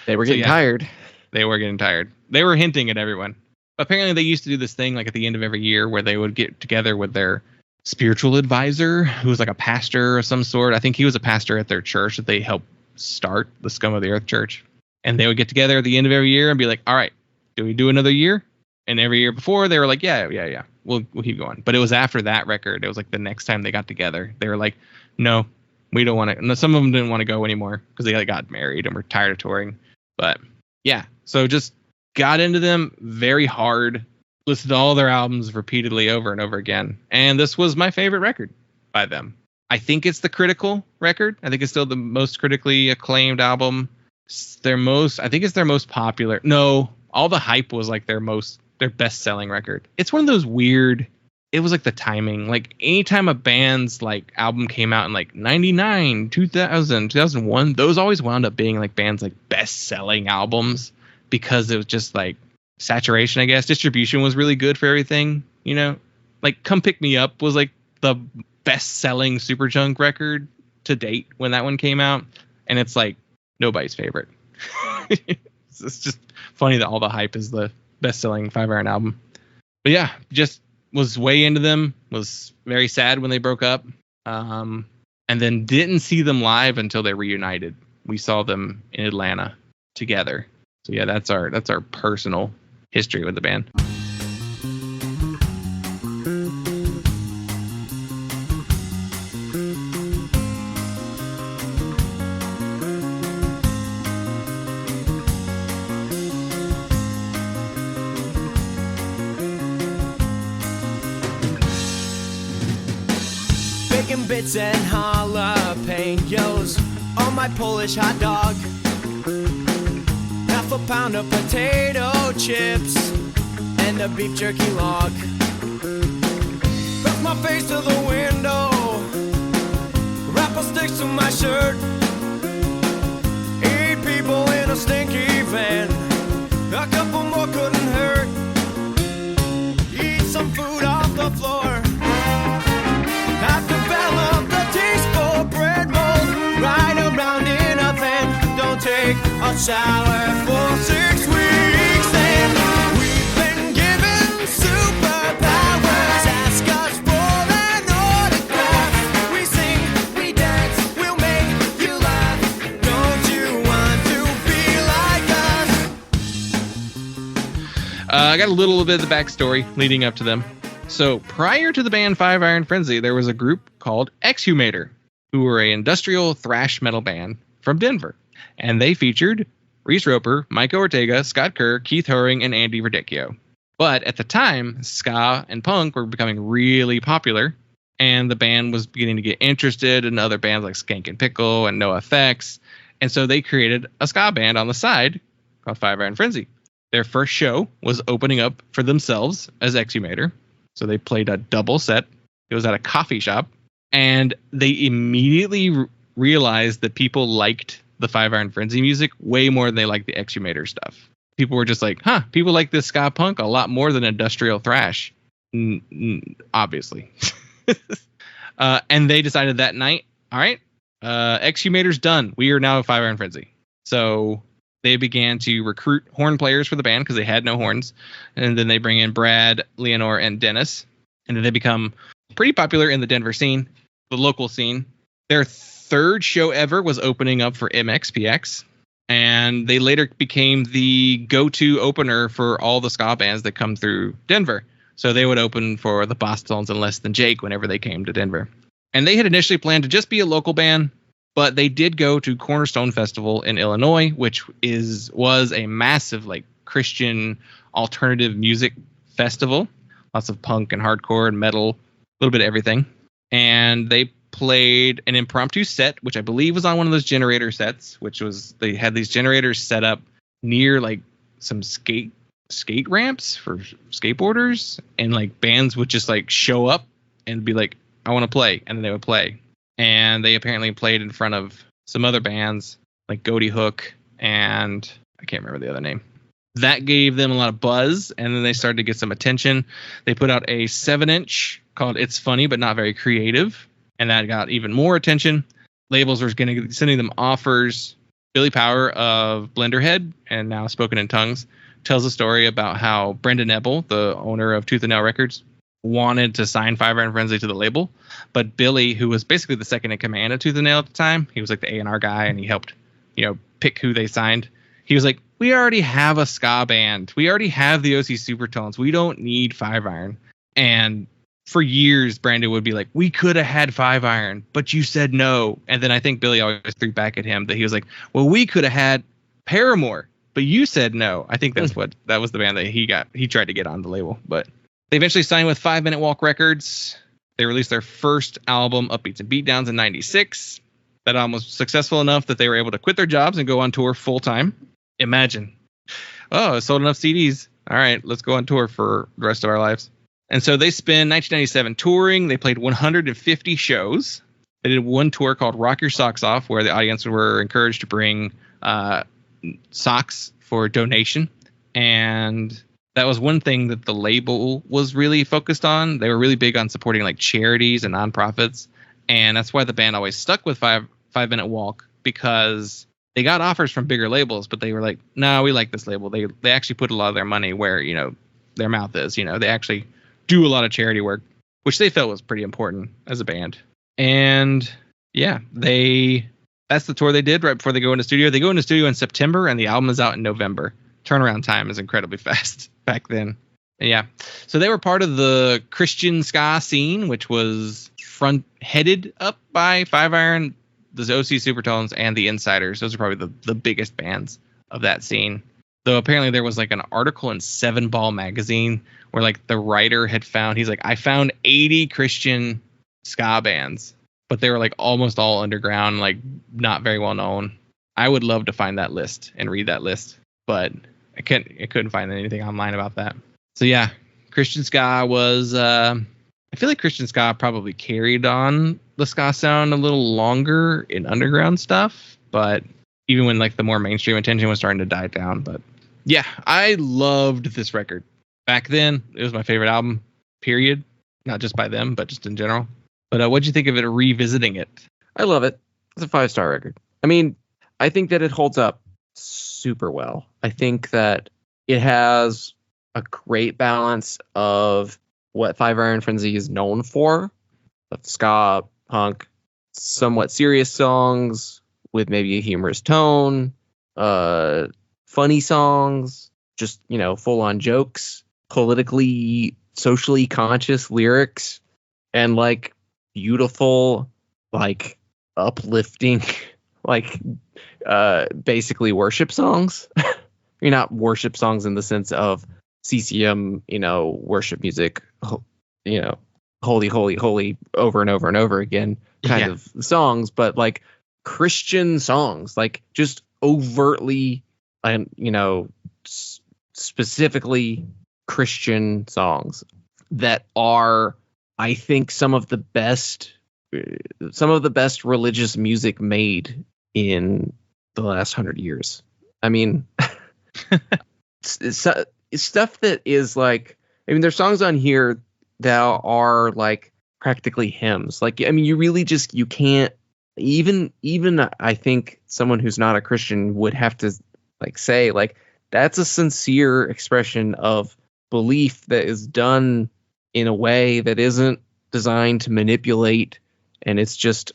They were getting tired. They were getting tired. They were hinting at everyone. Apparently, they used to do this thing like at the end of every year where they would get together with their spiritual advisor, who was like a pastor of some sort. I think he was a pastor at their church that they helped start, the Scum of the Earth Church. And they would get together at the end of every year and be like, all right, do we do another year? And every year before, they were like, yeah. We'll keep going. But it was after that record. It was like the next time they got together. They were like, no, we don't want to. No, some of them didn't want to go anymore because they got married and were tired of touring. But yeah, so just got into them very hard, listened to all their albums repeatedly over and over again. And this was my favorite record by them. I think it's the critical record. I think it's still the most critically acclaimed album. I think it's their most popular. No, All the Hype was like their best selling record. It's one of those weird, it was like the timing. Like anytime a band's like album came out in like 99, 2000, 2001, those always wound up being like bands like best selling albums because it was just like saturation, I guess. Distribution was really good for everything, you know? Like Come Pick Me Up was like the best-selling Superchunk record to date when that one came out, and it's like nobody's favorite. It's just funny that All the Hype is the best-selling 5-Iron album. But yeah, just was way into them, was very sad when they broke up, and then didn't see them live until they reunited. We saw them in Atlanta together. So yeah, that's our personal history with the band. Bacon bits and jalapenos on my Polish hot dog. Half a pound of potato chips and a beef jerky log. Press my face to the window, rapper sticks to my shirt. 8 people in a stinky van, a couple more couldn't hurt. Eat some food off the floor, have developed a taste for bread mold. Ride around in a van, don't take a shower for 6 weeks, and we've been given superpowers. Ask us for an autograph. We sing, we dance, we'll make you laugh. Don't you want to be like us? I got a little bit of the backstory leading up to them. So prior to the band 5-Iron Frenzy, there was a group called Exhumator, who were an industrial thrash metal band from Denver. And they featured Reese Roper, Micah Ortega, Scott Kerr, Keith Haring, and Andy Verdicchio. But at the time, ska and punk were becoming really popular, and the band was beginning to get interested in other bands like Skank and Pickle and NoFX. And so they created a ska band on the side called 5-Iron Frenzy. Their first show was opening up for themselves as Exhumator. So they played a double set. It was at a coffee shop, and they immediately realized that people liked the 5-Iron Frenzy music way more than they liked the Exhumator stuff. People were just like, people like this ska punk a lot more than industrial thrash. Obviously. And they decided that night, all right, Exhumator's done. We are now a 5-Iron Frenzy. So they began to recruit horn players for the band because they had no horns. And then they bring in Brad, Leonore, and Dennis. And then they become pretty popular in the Denver scene, the local scene. Their third show ever was opening up for MXPX. And they later became the go-to opener for all the ska bands that come through Denver. So they would open for the Boston's and Less Than Jake whenever they came to Denver. And they had initially planned to just be a local band, but they did go to Cornerstone Festival in Illinois, which was a massive like Christian alternative music festival. Lots of punk and hardcore and metal, a little bit of everything. And they played an impromptu set, which I believe was on one of those generator sets, which was they had these generators set up near like some skate ramps for skateboarders, and like bands would just like show up and be like, I want to play, and then they would play. And they apparently played in front of some other bands like Goaty Hook and I can't remember the other name. That gave them a lot of buzz, and then they started to get some attention. They put out a 7-inch called It's Funny But Not Very Creative, and that got even more attention. Labels were sending them offers. Billy Power of Blenderhead and now Spoken in Tongues tells a story about how Brendan Ebel, the owner of Tooth and Nail Records, wanted to sign Five Iron Frenzy to the label, but Billy, who was basically the second in command of Tooth and Nail at the time, he was like the A&R guy, and he helped, pick who they signed. He was like, we already have a ska band. We already have the OC Supertones. We don't need Five Iron. And for years, Brandon would be like, we could have had Five Iron, but you said no. And then I think Billy always threw back at him that he was like, well, we could have had Paramore, but you said no. I think that was the band that he tried to get on the label, but they eventually signed with 5 Minute Walk Records. They released their first album, Upbeats and Beatdowns, in 96. That album was successful enough that they were able to quit their jobs and go on tour full time. Imagine. Oh, I sold enough CDs. All right, let's go on tour for the rest of our lives. And so they spent 1997 touring. They played 150 shows. They did one tour called Rock Your Socks Off, where the audience were encouraged to bring socks for donation. And that was one thing that the label was really focused on. They were really big on supporting like charities and nonprofits. And that's why the band always stuck with 5 Minute Walk, because they got offers from bigger labels, but they were like, no, we like this label. They actually put a lot of their money where, their mouth is. They actually do a lot of charity work, which they felt was pretty important as a band. And yeah, that's the tour they did right before they go into studio. They go into studio in September and the album is out in November. Turnaround time is incredibly fast back then. And yeah. So they were part of the Christian ska scene, which was headed up by Five Iron, the OC Supertones, and the Insiders. Those are probably the biggest bands of that scene. Though apparently there was like an article in 7 Ball magazine where like the writer had he's like, I found 80 Christian ska bands, but they were like almost all underground, like not very well known. I would love to find that list and read that list, but I couldn't find anything online about that. So yeah, Christian ska was, I feel like Christian ska probably carried on the ska sound a little longer in underground stuff, but even when like the more mainstream attention was starting to die down. But yeah, I loved this record. Back then, it was my favorite album, period. Not just by them, but just in general. But what'd you think of it revisiting it? I love it. It's a 5-star record. I mean, I think that it holds up super well. I think that it has a great balance of what Five Iron Frenzy is known for, of ska, punk, somewhat serious songs with maybe a humorous tone, funny songs, just, full on jokes, politically, socially conscious lyrics, and like beautiful, like uplifting, like basically worship songs. You're not worship songs in the sense of CCM, worship music, holy, holy, holy, over and over and over again kind of songs, but like Christian songs, like just overtly, and specifically Christian songs that are, I think, some of the best religious music made in the last 100 years. I mean, it's stuff that is like, there's songs on here that are like practically hymns. Like, you really just, you can't, even I think someone who's not a Christian would have to like say, like, that's a sincere expression of belief that is done in a way that isn't designed to manipulate, and it's just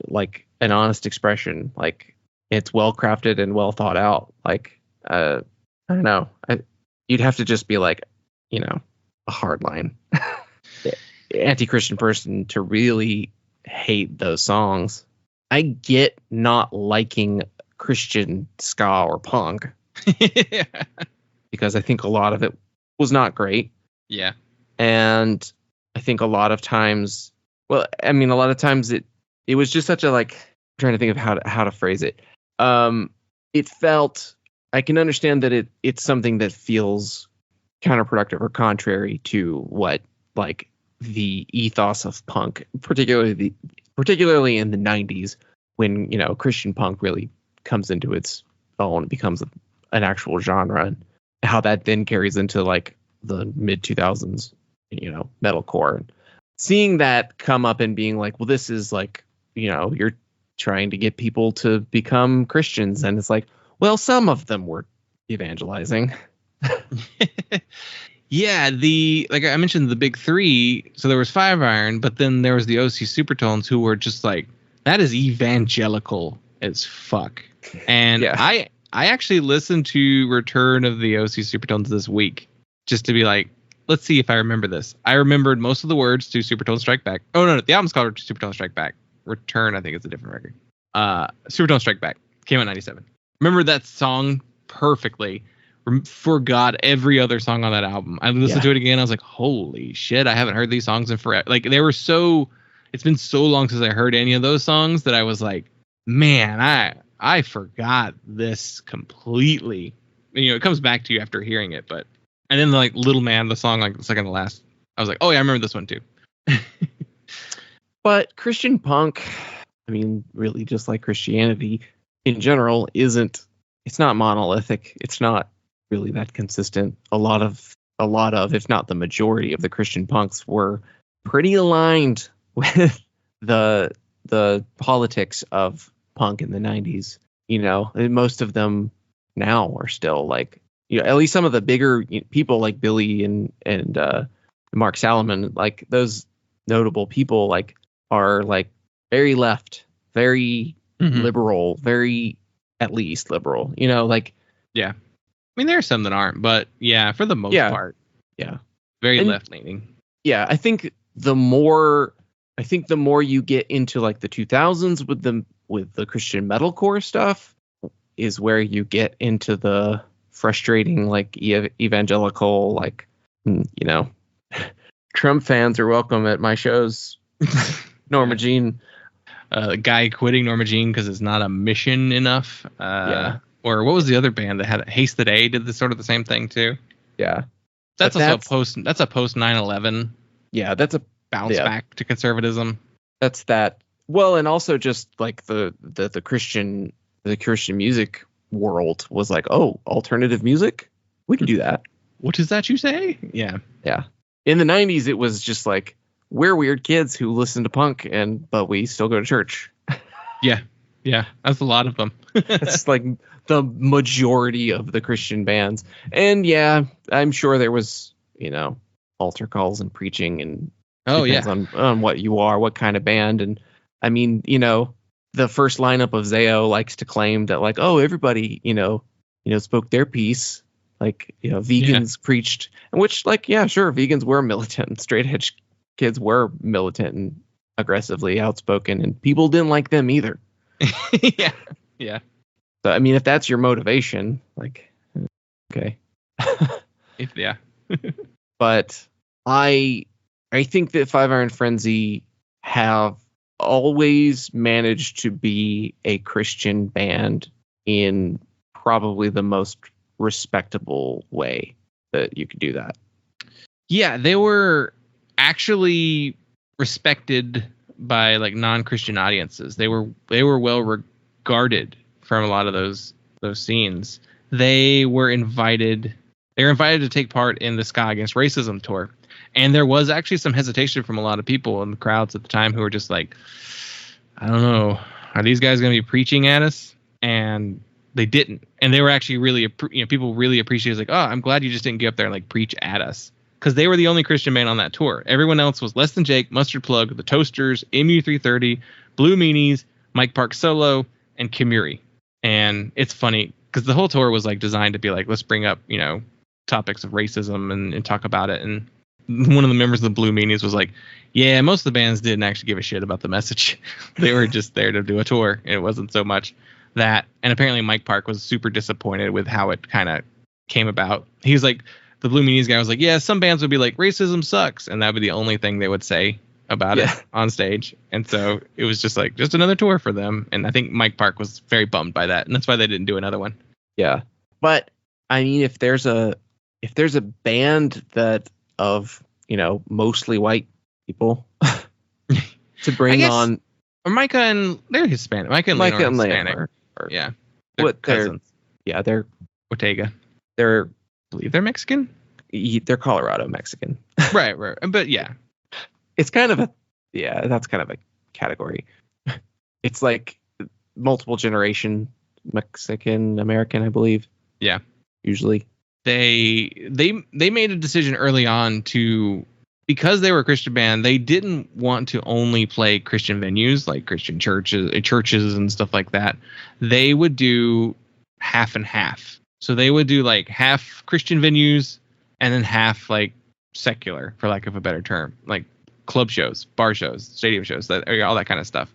like an honest expression. Like, it's well crafted and well thought out. Like, I don't know. You'd have to just be like, a hardline anti-Christian person to really hate those songs. I get not liking Christian ska or punk because I think a lot of it was not great. Yeah. And I think a lot of times it was just such a, like, I'm trying to think of how to phrase it. It felt, I can understand that it's something that feels counterproductive or contrary to what, like, the ethos of punk, particularly in the 90s, when, Christian punk really comes into its own, becomes an actual genre, and how that then carries into like the mid 2000s, metalcore. Seeing that come up and being like, well, this is like, you're trying to get people to become Christians, and it's like, well, some of them were evangelizing. Yeah, like I mentioned, the big three. So there was Five Iron, but then there was the OC Supertones, who were just like, that is evangelical as fuck. And Yeah. I actually listened to Return of the OC Supertones this week just to be like, let's see if I remember this. I remembered most of the words to Supertone Strike Back. Oh no, the album's called Supertone Strike Back. Return, I think, is a different record. Supertone Strike Back came out in '97. Remember that song perfectly. Forgot every other song on that album. I listened to it again. I was like, holy shit, I haven't heard these songs in forever. Like, it's been so long since I heard any of those songs that I was like, man, I forgot this completely. You know, it comes back to you after hearing it, but and then like Little Man, the song, like the second to last, I was like, oh yeah, I remember this one too. But Christian punk, I mean, really just like Christianity in general, it's not monolithic. It's not really that consistent. A lot of, if not the majority of the Christian punks were pretty aligned with the politics of punk in the 90s. You know, and most of them now are still like, you know, at least some of the bigger people like Billy and Mark Salomon, like those notable people, like are like very left, very liberal, very at least liberal. You know, like yeah. I mean, there are some that aren't, but yeah, for the most part, yeah, very left leaning. Yeah, I think the more you get into like the 2000s with the Christian metalcore stuff is where you get into the frustrating like evangelical, like, you know, Trump fans are welcome at my shows. Norma Jean, guy quitting Norma Jean because it's not a mission enough. Or what was the other band that had Haste the Day did sort of the same thing too? Yeah, that's also a post 9/11. Yeah, that's a bounce back to conservatism. That's that. Well, and also just like the Christian music world was like, oh, alternative music, we can do that. What is that you say? Yeah. In the 90s, it was just like, we're weird kids who listen to punk, but we still go to church. Yeah, that's a lot of them. It's like the majority of the Christian bands. And yeah, I'm sure there was, you know, altar calls and preaching and on what you are, what kind of band. And I mean, you know, the first lineup of Zao likes to claim that like, oh, everybody, you know, spoke their piece. Like, you know, vegans preached, and which like, yeah, sure, vegans were militant. Straight edge kids were militant and aggressively outspoken, and people didn't like them either. Yeah. So I mean, if that's your motivation, like, okay. But I think that Five Iron Frenzy have always managed to be a Christian band in probably the most respectable way that you could do that. Yeah, they were actually respected by like non-Christian audiences. They were well regarded from a lot of those scenes. They were invited to take part in the Ska Against Racism tour. And there was actually some hesitation from a lot of people in the crowds at the time who were just like, I don't know, are these guys going to be preaching at us? And they didn't. And they were actually really, people really appreciated, like, oh, I'm glad you just didn't get up there and like preach at us. Because they were the only Christian band on that tour. Everyone else was Less Than Jake, Mustard Plug, The Toasters, MU330, Blue Meanies, Mike Park Solo, and Kimuri. And it's funny because the whole tour was like designed to be like, let's bring up, you know, topics of racism and talk about it. And one of the members of the Blue Meanies was like, yeah, most of the bands didn't actually give a shit about the message. They were just there to do a tour. And it wasn't so much that. And apparently Mike Park was super disappointed with how it kind of came about. He was like, the Blue Meanies guy was like, yeah, some bands would be like, racism sucks. And that would be the only thing they would say about it on stage. And so it was just like, just another tour for them. And I think Mike Park was very bummed by that. And that's why they didn't do another one. Yeah. But I mean, if there's a band that of, you know, mostly white people to bring on, or Micah and they're Hispanic. Micah and Hispanic. Yeah. They're cousins. They're Ortega. I believe they're Mexican. They're Colorado Mexican. Right. But yeah, it's kind of that's kind of a category. It's like multiple generation Mexican American, I believe. Yeah. Usually. They made a decision early on because they were a Christian band, they didn't want to only play Christian venues like Christian churches and stuff like that. They would do half and half. So they would do like half Christian venues and then half like secular, for lack of a better term, like club shows, bar shows, stadium shows, all that kind of stuff.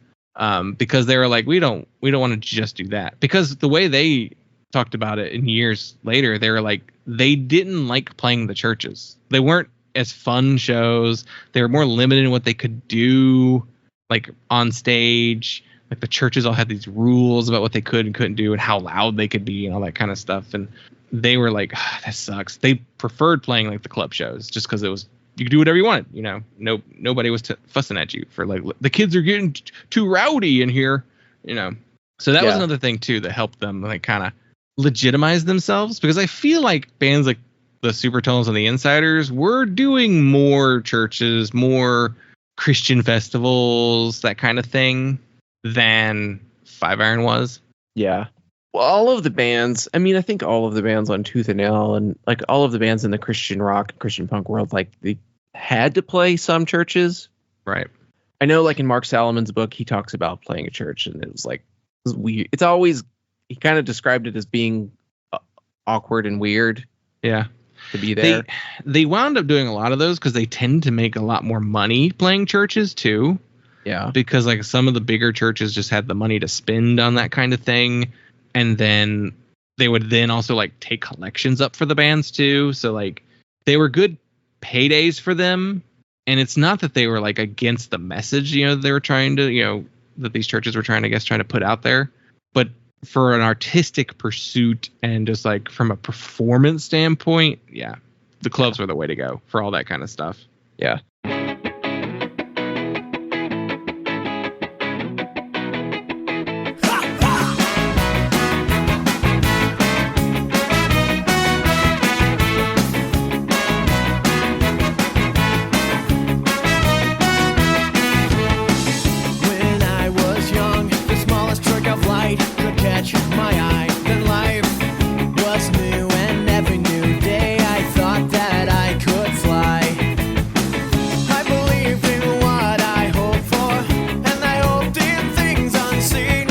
Because they were like, we don't want to just do that. Because the way they talked about it in years later, they were like, they didn't like playing the churches. They weren't as fun shows. They were more limited in what they could do, like on stage. Like the churches all had these rules about what they could and couldn't do and how loud they could be and all that kind of stuff. And they were like, that sucks. They preferred playing like the club shows just because you could do whatever you wanted. You know, nobody was fussing at you for like, the kids are getting too rowdy in here, you know. So that was another thing too that helped them like kind of legitimize themselves, because I feel like bands like the Supertones and the Insiders were doing more churches, more Christian festivals, that kind of thing, than Five Iron was. Yeah. Well, all of the bands, I mean, I think all of the bands on Tooth and Nail and like all of the bands in the Christian rock, Christian punk world, like they had to play some churches. Right. I know like in Mark Salomon's book, he talks about playing a church, and it was weird. It's always, he kind of described it as being awkward and weird. Yeah. To be there. They wound up doing a lot of those because they tend to make a lot more money playing churches too. Yeah. Because like some of the bigger churches just had the money to spend on that kind of thing. And then they would then also like take collections up for the bands too. So like they were good paydays for them. And it's not that they were like against the message, you know, they were trying to, you know, that these churches were trying to put out there. But for an artistic pursuit and just like from a performance standpoint, yeah, the clubs were the way to go for all that kind of stuff. Yeah. When I was young, the smallest trick of light could catch my eye. Then life was new, and every new day I thought that I could fly. I believed in what I hoped for, and I hoped in things unseen.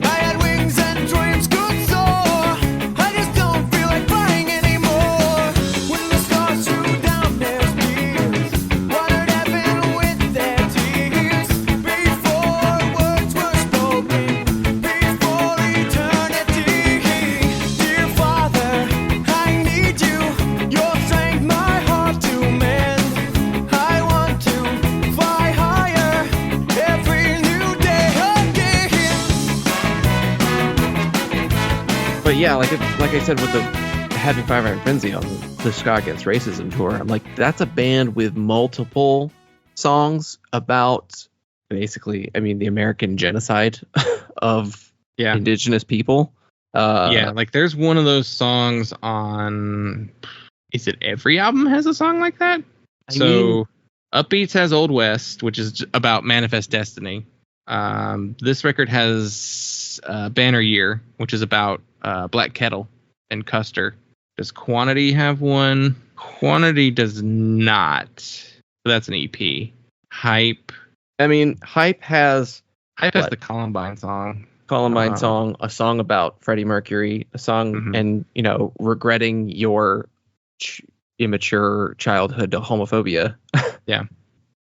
I had wings and dreams could soar. I just don't feel like flying anymore. When the stars threw down their spears, watered heaven with their tears. Before words were spoken, before eternity. Dear Father, I need you. Your strength my heart to mend. I want to fly higher every new day again. But yeah, like I said, with the having Five Iron Frenzy on the Ska Against Racism tour, I'm like, that's a band with multiple songs about basically, I mean, the American genocide of Yeah. indigenous people. Yeah. Like there's one of those songs on, is it every album has a song like that? I So mean- Upbeats has Old West, which is about Manifest Destiny. This record has Banner Year, which is about Black Kettle and Custer. Does Quantity have one? Quantity does not. So that's an EP. Hype. I mean, Hype has Hype has What? the Columbine song. Columbine Uh, song, a song about Freddie Mercury, a song Mhm. and, you know, regretting your immature childhood to homophobia. Yeah.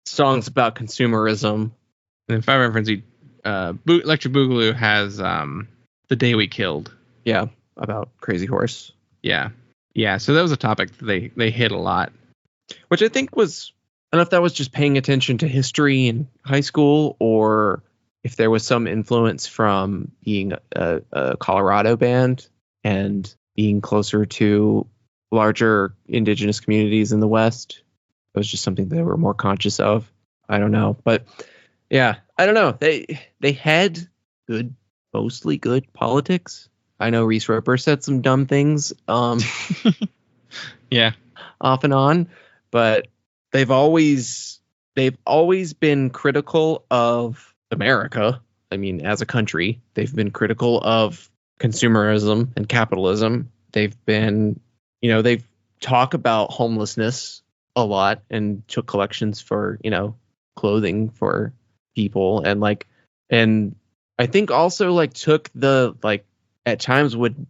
Songs about consumerism. And then Five Iron Frenzy, Electric Boogaloo has The Day We Killed. Yeah, about Crazy Horse. Yeah. Yeah. So that was a topic that they hit a lot. Which I think was, I don't know if that was just paying attention to history in high school, or if there was some influence from being a Colorado band and being closer to larger indigenous communities in the West. It was just something they were more conscious of. I don't know. But yeah, I don't know. They had good, mostly good politics. I know Reese Roper said some dumb things Yeah. off and on, but they've always been critical of America, I mean, as a country, they've been critical of consumerism and capitalism. They've been, they've talked about homelessness a lot and took collections for, clothing for people. And I think also like took the, like, at times would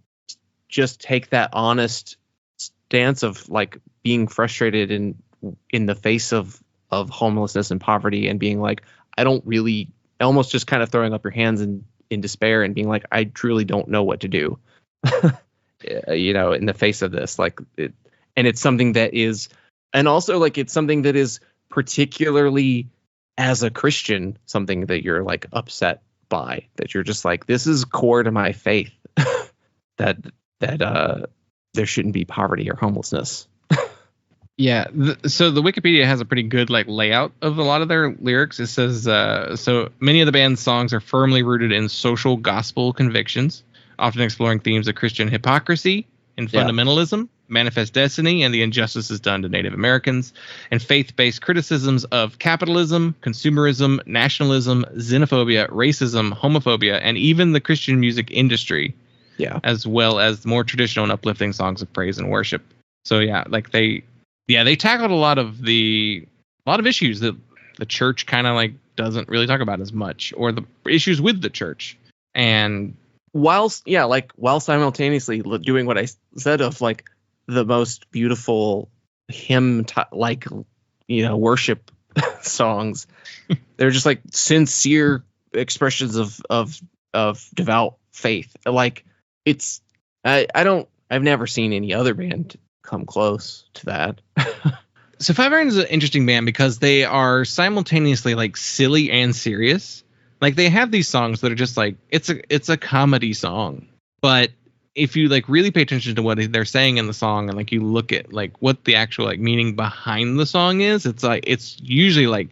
just take that honest stance of like being frustrated in the face of homelessness and poverty and being like, I don't really, almost just kind of throwing up your hands in despair and being like, I truly don't know what to do, in the face of this. And it's something that is, and also like, it's something that is particularly as a Christian, something that you're like upset by, that you're just like, this is core to my faith that there shouldn't be poverty or homelessness. Yeah. So the Wikipedia has a pretty good like layout of a lot of their lyrics. It says, so many of the band's songs are firmly rooted in social gospel convictions, often exploring themes of Christian hypocrisy and fundamentalism, manifest destiny, and the injustices done to Native Americans, and faith-based criticisms of capitalism, consumerism, nationalism, xenophobia, racism, homophobia, and even the Christian music industry. Yeah. As well as more traditional and uplifting songs of praise and worship. So yeah, like they tackled a lot of issues that the church kind of like doesn't really talk about as much, or the issues with the church. And while simultaneously doing what I said of like the most beautiful hymn worship songs, they're just like sincere expressions of devout faith. Like it's I've never seen any other band come close to that. So Five Iron is an interesting band because they are simultaneously like silly and serious. Like they have these songs that are just like, it's a comedy song, but if you like really pay attention to what they're saying in the song and like you look at like what the actual like meaning behind the song is, it's usually like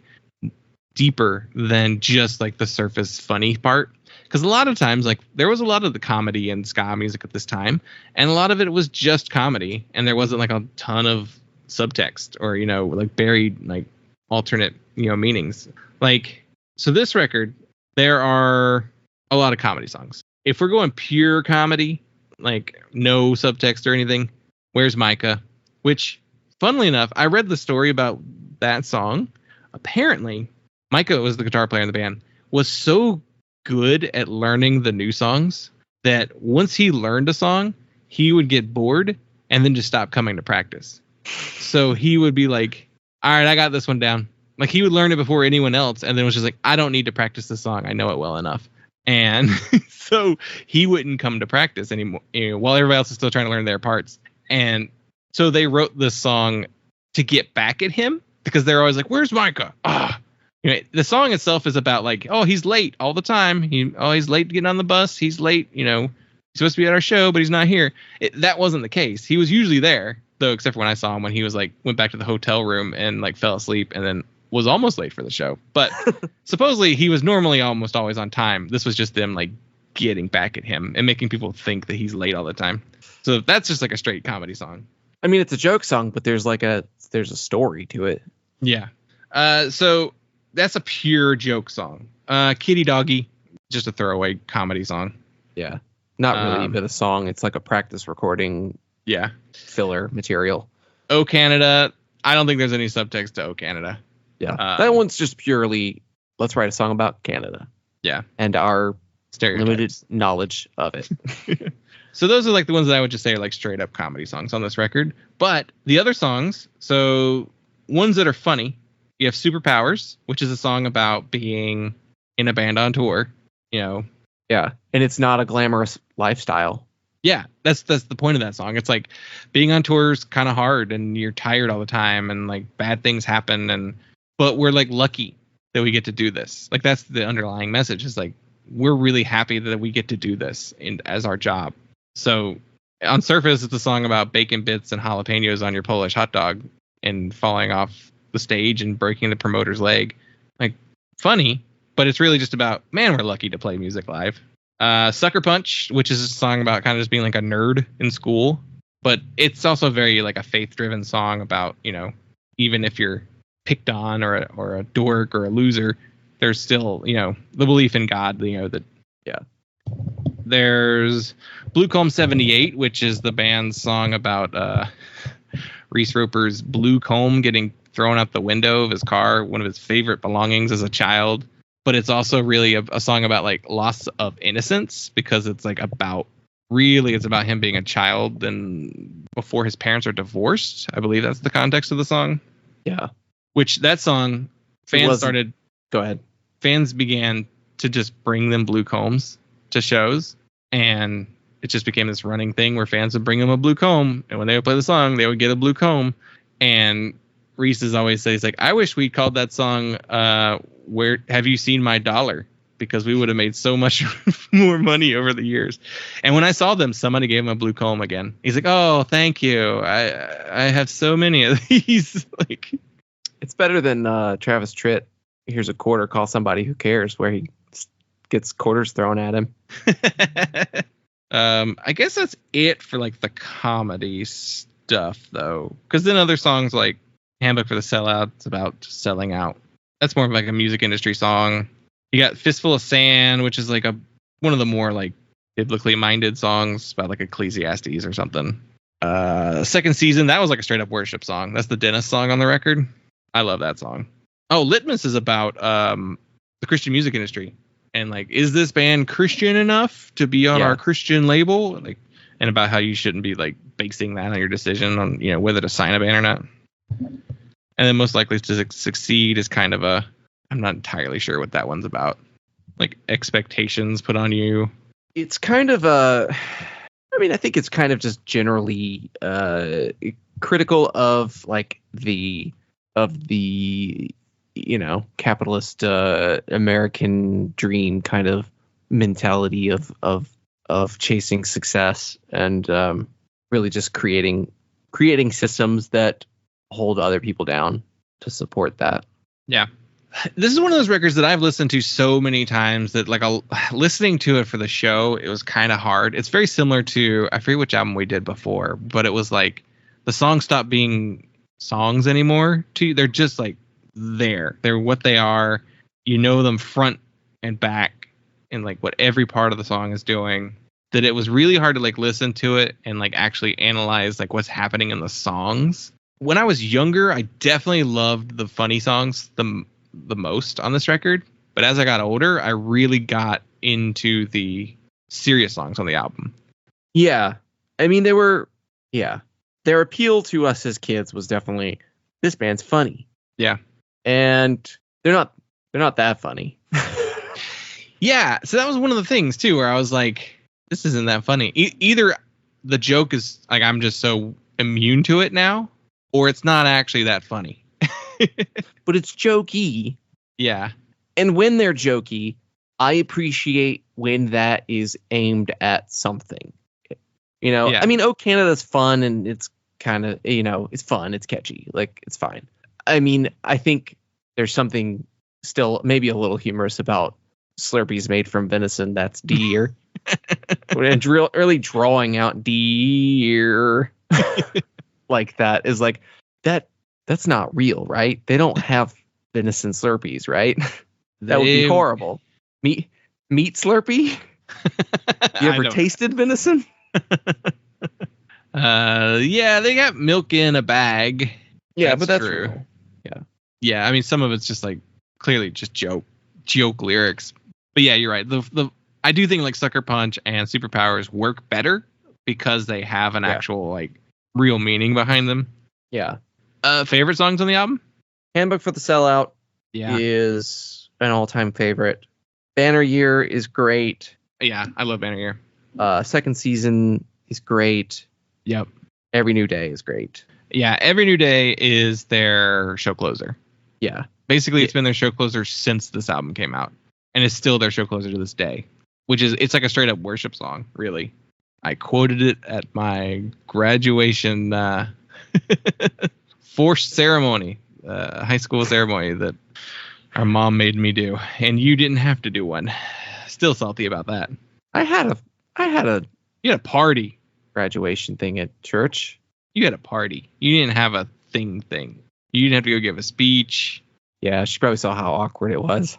deeper than just like the surface funny part. Because a lot of times, like, there was a lot of the comedy and ska music at this time, and a lot of it was just comedy, and there wasn't like a ton of subtext or, like buried like alternate, meanings. Like, so this record, there are a lot of comedy songs. If we're going pure comedy, like no subtext or anything, Where's Micah? Which, funnily enough, I read the story about that song. Apparently, Micah was the guitar player in the band, was so good at learning the new songs that once he learned a song, he would get bored and then just stop coming to practice. So he would be like, all right, I got this one down. Like he would learn it before anyone else and then was just like, I don't need to practice this song. I know it well enough. And so he wouldn't come to practice anymore, while everybody else is still trying to learn their parts. And so they wrote this song to get back at him because they're always like, where's Micah? The song itself is about like, oh, he's late all the time. He's late getting on the bus. He's late. He's supposed to be at our show, but he's not here. That wasn't the case. He was usually there, though, except for when I saw him when he was like went back to the hotel room and like fell asleep and then was almost late for the show. But supposedly he was normally almost always on time. This was just them like getting back at him and making people think that he's late all the time. So that's just like a straight comedy song. I mean, it's a joke song, but there's a story to it. Yeah. So that's a pure joke song. Kitty Doggy, just a throwaway comedy song. Yeah. Not really even a song. It's like a practice recording. Yeah. Filler material. Oh Canada. I don't think there's any subtext to Oh Canada. Yeah. That one's just purely, let's write a song about Canada. Yeah. And our stereotypes. Limited knowledge of it. So those are like the ones that I would just say are like straight up comedy songs on this record. But the other songs, so ones that are funny, you have Superpowers, which is a song about being in a band on tour, Yeah. And it's not a glamorous lifestyle. Yeah, that's the point of that song. It's like being on tour is kind of hard and you're tired all the time and like bad things happen, but we're like lucky that we get to do this. Like that's the underlying message, is like we're really happy that we get to do this as our job. So on surface, it's a song about bacon bits and jalapenos on your Polish hot dog and falling off the stage and breaking the promoter's leg. Like funny, but it's really just about, man, we're lucky to play music live. Sucker Punch, which is a song about kind of just being like a nerd in school, but it's also very like a faith-driven song about, even if you're picked on or a dork or a loser, there's still, the belief in God, that. Yeah. There's Blue Comb 78, which is the band's song about Reese Roper's blue comb getting thrown out the window of his car, one of his favorite belongings as a child. But it's also really a song about like loss of innocence, because it's like it's about him being a child and before his parents are divorced. I believe that's the context of the song. Yeah. Which that song, Go ahead. Fans began to just bring them blue combs to shows, and it just became this running thing where fans would bring them a blue comb, and when they would play the song, they would get a blue comb. And Reese is always says like, I wish we called that song Where Have You Seen My Dollar? Because we would have made so much more money over the years. And when I saw them, somebody gave him a blue comb again. He's like, oh, thank you. I have so many of these. Like, it's better than Travis Tritt. Here's a quarter. Call somebody who cares. Where he gets quarters thrown at him. I guess that's it for like the comedy stuff, though. Because then other songs like Handbook for the Sellout, it's about just selling out. That's more of like a music industry song. You got Fistful of Sand, which is like one of the more like biblically minded songs about like Ecclesiastes or something. Second Season, that was like a straight up worship song. That's the Dennis song on the record. I love that song. Oh, Litmus is about the Christian music industry. And like, is this band Christian enough to be on our Christian label? Like, and about how you shouldn't be like basing that on your decision on, whether to sign a band or not. And then Most Likely to Succeed is kind of I'm not entirely sure what that one's about. Like expectations put on you. It's kind of I think it's kind of just generally critical of like the capitalist American dream kind of mentality of chasing success and really just creating systems that hold other people down to support that. Yeah. This is one of those records that I've listened to so many times that like listening to it for the show, it was kind of hard. It's very similar to, I forget which album we did before, but it was like the songs stopped being songs anymore. They're just like they're what they are. You know them front and back and like what every part of the song is doing. That it was really hard to like listen to it and like actually analyze like what's happening in the songs. When I was younger, I definitely loved the funny songs the most on this record, but as I got older, I really got into the serious songs on the album. Yeah. I mean, their appeal to us as kids was definitely, this band's funny. Yeah. And they're not that funny. Yeah. So that was one of the things too, where I was like, this isn't that funny. Either the joke is like, I'm just so immune to it now, or it's not actually that funny. But it's jokey. Yeah. And when they're jokey, I appreciate when that is aimed at something. Yeah. I mean, Oh Canada's fun and it's kind of, it's fun. It's catchy. Like, it's fine. I mean, I think there's something still maybe a little humorous about Slurpees made from venison. That's deer. And really drawing out deer like that is like, that's not real, right? They don't have venison Slurpees, right? That would be horrible. Meat Slurpee? You ever tasted venison? Yeah, they got milk in a bag. Yeah, but that's true. Real. Yeah. Yeah, I mean, some of it's just like clearly just joke lyrics. But yeah, you're right. I do think like Sucker Punch and Superpowers work better because they have an actual like real meaning behind them. Yeah. Favorite songs on the album? Handbook for the Sellout is an all-time favorite. Banner Year is great. Yeah, I love Banner Year. Second Season is great. Yep. Every New Day is great. Yeah, Every New Day is their show closer. Yeah. Basically, it's been their show closer since this album came out. And it's still their show closer to this day. It's like a straight up worship song, really. I quoted it at my graduation forced ceremony, high school ceremony that our mom made me do, and you didn't have to do one. Still salty about that. I had a party graduation thing at church. You had a party. You didn't have a thing. You didn't have to go give a speech. Yeah, she probably saw how awkward it was.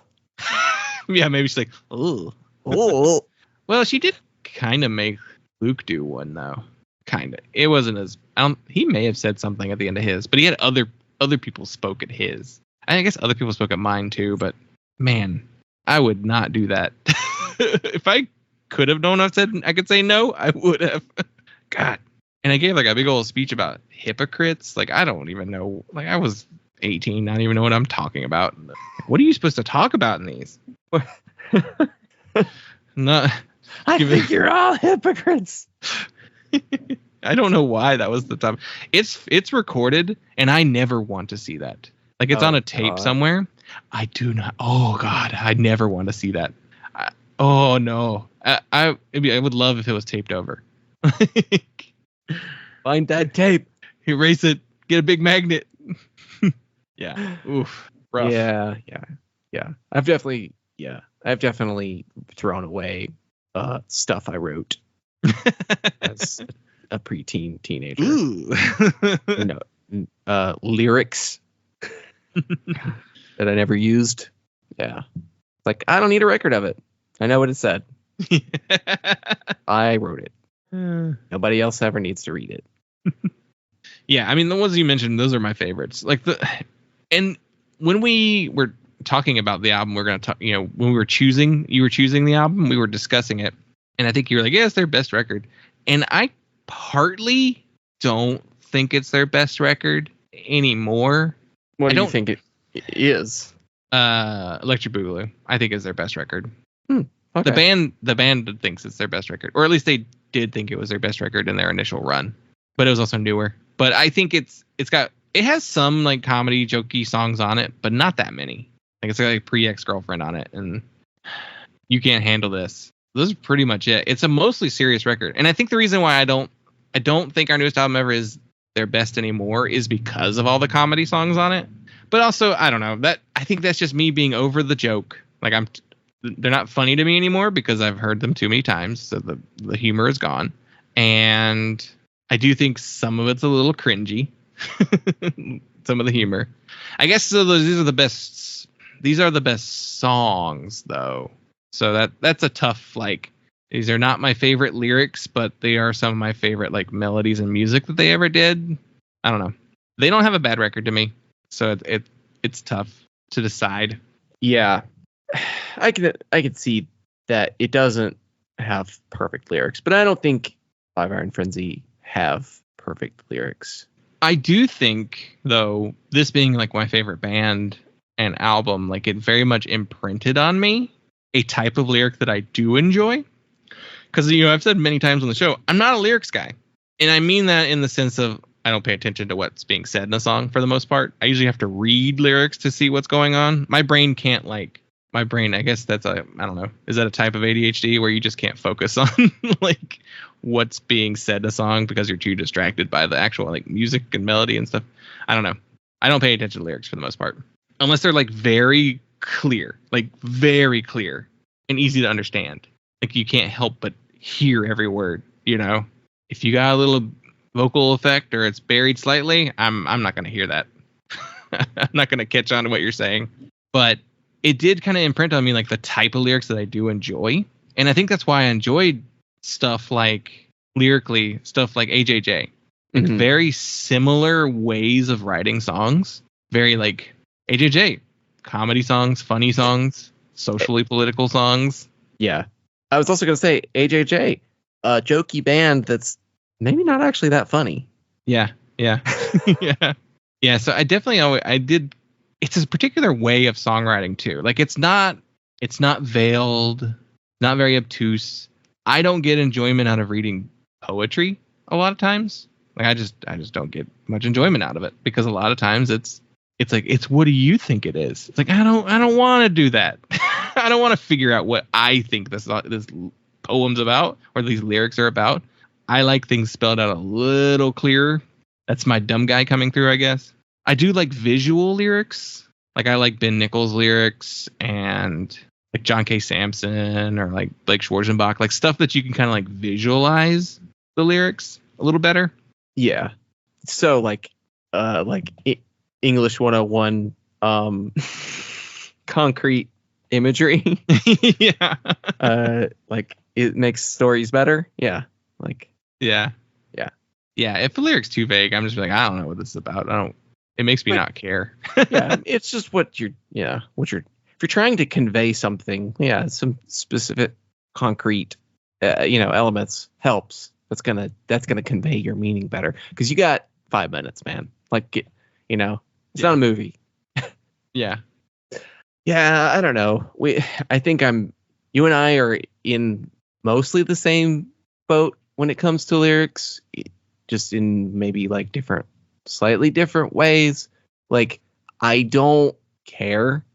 Yeah, maybe she's like, ooh. Oh, Well, she did kind of make Luke do one though. Kind of. It wasn't as. He may have said something at the end of his, but he had other people spoke at his. I guess other people spoke at mine too. But man, I would not do that. If I could have known I could say no, I would have. God. And I gave like a big old speech about hypocrites. Like I don't even know. Like I was 18, not even know what I'm talking about. What are you supposed to talk about in these? Not. I think you're all hypocrites. I don't know why that was the time. It's recorded, and I never want to see that. Like it's on a tape somewhere. I do not. Oh God, I never want to see that. Oh no, I would love if it was taped over. Find that tape. Erase it. Get a big magnet. Yeah. Oof. Rough. Yeah. I've definitely thrown away stuff I wrote as a preteen teenager. Ooh. Lyrics that I never used. Yeah. Like I don't need a record of it. I know what it said. I wrote it. Nobody else ever needs to read it. Yeah, I mean the ones you mentioned, those are my favorites. And when we were talking about the album, we're gonna talk. You were choosing the album, we were discussing it, and I think you were like, "Yeah, it's their best record," and I partly don't think it's their best record anymore. What do you think it is? Electric Boogaloo, I think, is their best record. Okay. The band thinks it's their best record, or at least they did think it was their best record in their initial run, but it was also newer. But I think it has some like comedy jokey songs on it, but not that many. Like it's got like Pre-Ex-Girlfriend on it, and You Can't Handle This. Those are pretty much it. It's a mostly serious record, and I think the reason why I don't think our newest album ever is their best anymore is because of all the comedy songs on it. But also, I don't know, I think that's just me being over the joke. Like they're not funny to me anymore because I've heard them too many times, so the humor is gone. And I do think some of it's a little cringy. Some of the humor, I guess. So these are the best. These are the best songs, though. So that's a tough. Like, these are not my favorite lyrics, but they are some of my favorite like melodies and music that they ever did. I don't know. They don't have a bad record to me, so it's tough to decide. Yeah, I can see that it doesn't have perfect lyrics, but I don't think Five Iron Frenzy have perfect lyrics. I do think, though, this being like my favorite band and album, like it very much imprinted on me a type of lyric that I do enjoy. Because, I've said many times on the show, I'm not a lyrics guy. And I mean that in the sense of I don't pay attention to what's being said in a song for the most part. I usually have to read lyrics to see what's going on. My brain, I guess that's I don't know. Is that a type of ADHD where you just can't focus on like what's being said in a song because you're too distracted by the actual like music and melody and stuff? I don't know. I don't pay attention to lyrics for the most part. Unless they're like very clear and easy to understand. Like you can't help but hear every word, If you got a little vocal effect or it's buried slightly, I'm not going to hear that. I'm not going to catch on to what you're saying. But it did kind of imprint on me like the type of lyrics that I do enjoy. And I think that's why I enjoyed stuff like stuff like AJJ. Like very similar ways of writing songs. Very like AJJ, comedy songs, funny songs, socially political songs. Yeah. I was also going to say AJJ, a jokey band that's maybe not actually that funny. Yeah. Yeah. So I definitely it's a particular way of songwriting too. Like it's not veiled, not very obtuse. I don't get enjoyment out of reading poetry a lot of times. Like I just don't get much enjoyment out of it because a lot of times it's what do you think it is? It's like I don't want to do that. I don't want to figure out what I think this poem's about or these lyrics are about. I like things spelled out a little clearer. That's my dumb guy coming through, I guess. I do like visual lyrics. Like I like Ben Nichols lyrics and like John K. Samson or like Blake Schwarzenbach, like stuff that you can kind of like visualize the lyrics a little better. Yeah. So like English 101, concrete imagery. Yeah. Like it makes stories better. Yeah. Like Yeah. Yeah. Yeah. If the lyric's too vague, I'm just like, I don't know what this is about. It makes me not care. yeah, it's just if you're trying to convey something, some specific concrete elements helps. That's gonna convey your meaning better because you got 5 minutes, man. Like it's not a movie. Yeah. Yeah, I don't know. I think you and I are in mostly the same boat when it comes to lyrics, just in maybe like slightly different ways. Like I don't care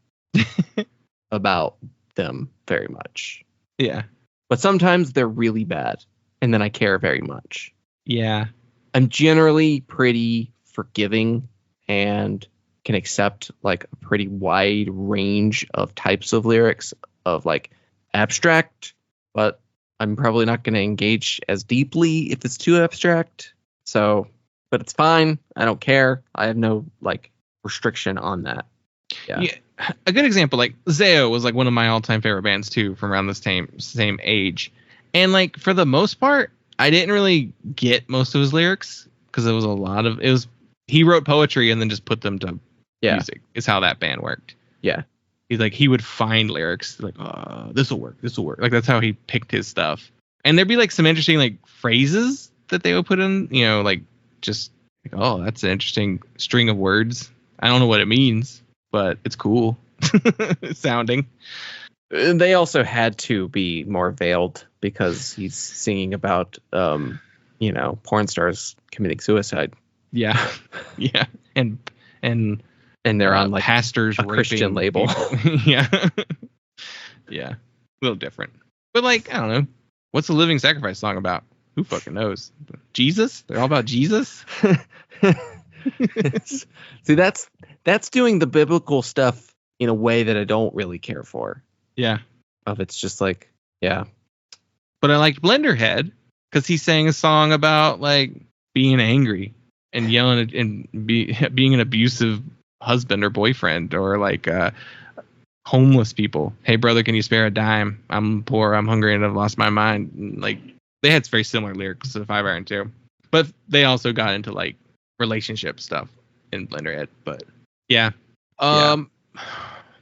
about them very much. Yeah. But sometimes they're really bad and then I care very much. Yeah. I'm generally pretty forgiving and can accept like a pretty wide range of types of lyrics of like abstract, but I'm probably not going to engage as deeply if it's too abstract. So, but it's fine. I don't care. I have no like restriction on that. Yeah. A good example, like Zao was like one of my all-time favorite bands too, from around the same age. And like for the most part, I didn't really get most of his lyrics because it was he wrote poetry and then just put them to music is how that band worked. Yeah. He would find lyrics like, this will work. Like that's how he picked his stuff. And there'd be like some interesting like phrases that they would put in, like just like, oh, that's an interesting string of words. I don't know what it means, but it's cool sounding. They also had to be more veiled because he's singing about, porn stars committing suicide. Yeah. Yeah. And they're on like pastors, a Christian label. Yeah. Yeah. A little different. But like, I don't know. What's the Living Sacrifice song about? Who fucking knows? Jesus? They're all about Jesus? See, that's doing the biblical stuff in a way that I don't really care for. Yeah. It's just like, yeah. But I liked Blenderhead because he sang a song about like being angry and yelling and being an abusive husband or boyfriend, or like homeless people. Hey brother, can you spare a dime? I'm poor, I'm hungry, and I've lost my mind. And, like they had very similar lyrics to the 5 Iron too, but they also got into like relationship stuff in Blenderhead. But yeah.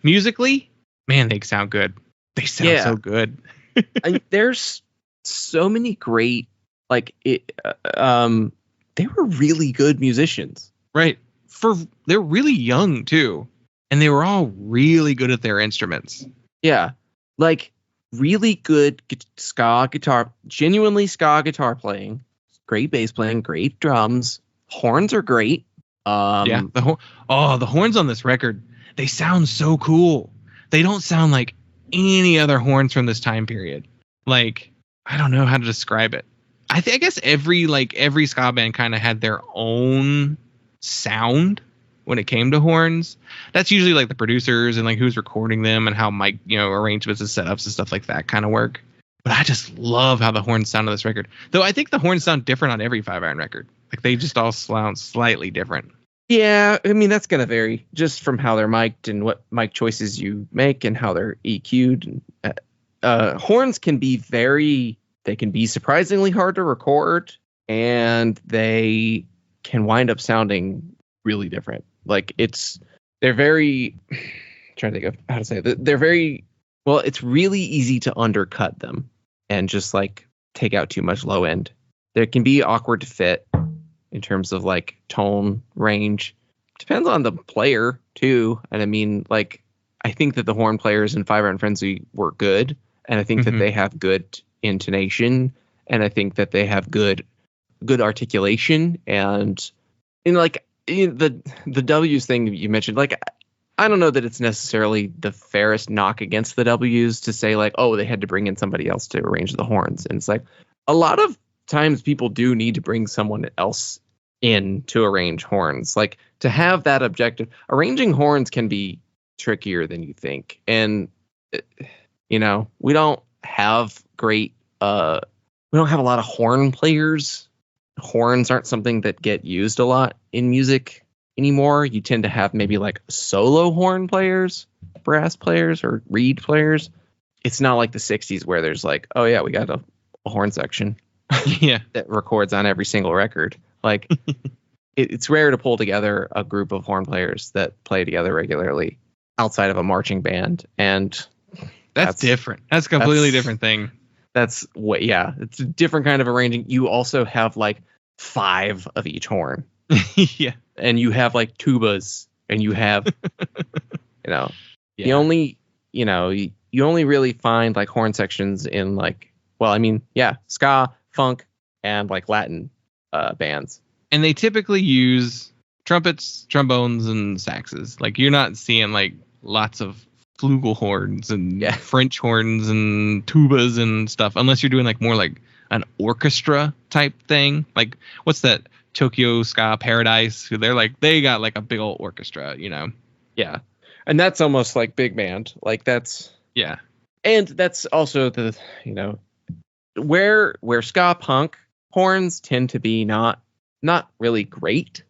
Musically, man, they sound good. They sound so good. There's so many great they were really good musicians. Right. They're really young too. And they were all really good at their instruments. Yeah. Like really good ska guitar, genuinely ska guitar playing, great bass playing, great drums. Horns are great. The horns on this record, they sound so cool. They don't sound like any other horns from this time period. Like, I don't know how to describe it. I guess every ska band kind of had their own sound when it came to horns. That's usually like the producers and like who's recording them and how mic, arrangements and setups and stuff like that kind of work. But I just love how the horns sound on this record. Though I think the horns sound different on every 5 Iron record. Like they just all sound slightly different. Yeah, I mean that's gonna vary just from how they're mic'd and what mic choices you make and how they're EQ'd. Horns can be surprisingly hard to record, and they can wind up sounding really different. Like they're very I'm trying to think of how to say it. They're very well. It's really easy to undercut them and just like take out too much low end. There can be awkward to fit in terms of like tone range. Depends on the player too. And I mean, like, I think that the horn players in 5 Iron Frenzy were good. And I think that they have good intonation. And I think that they have good articulation. And the W's thing you mentioned, like, I don't know that it's necessarily the fairest knock against the W's to say like, oh, they had to bring in somebody else to arrange the horns. And it's like a lot of times people do need to bring someone else in to arrange horns. Like to have that objective, arranging horns can be trickier than you think. And we don't have a lot of horn players. Horns aren't something that get used a lot in music anymore. You tend to have maybe like solo horn players. brass players or reed players. It's not like the 60s where there's like, oh yeah, we got a horn section Yeah. that records on every single record. Like it's rare to pull together a group of horn players that play together regularly outside of a marching band. And That's different. That's a completely different thing. That's what, yeah, it's a different kind of arranging. You also have like 5 of each horn. Yeah. And you have like tubas and you have, Yeah. the only, you only really find like horn sections in like, well, I mean, yeah, ska, funk, and like Latin bands. And they typically use trumpets, trombones, and saxes. Like you're not seeing like lots of flugelhorns and French horns and tubas and stuff, unless you're doing like more like an orchestra type thing. Like what's that Tokyo Ska Paradise? Who they got like a big old orchestra, Yeah. And that's almost like big band. Like that's, yeah. And that's also the, where ska punk horns tend to be not really great.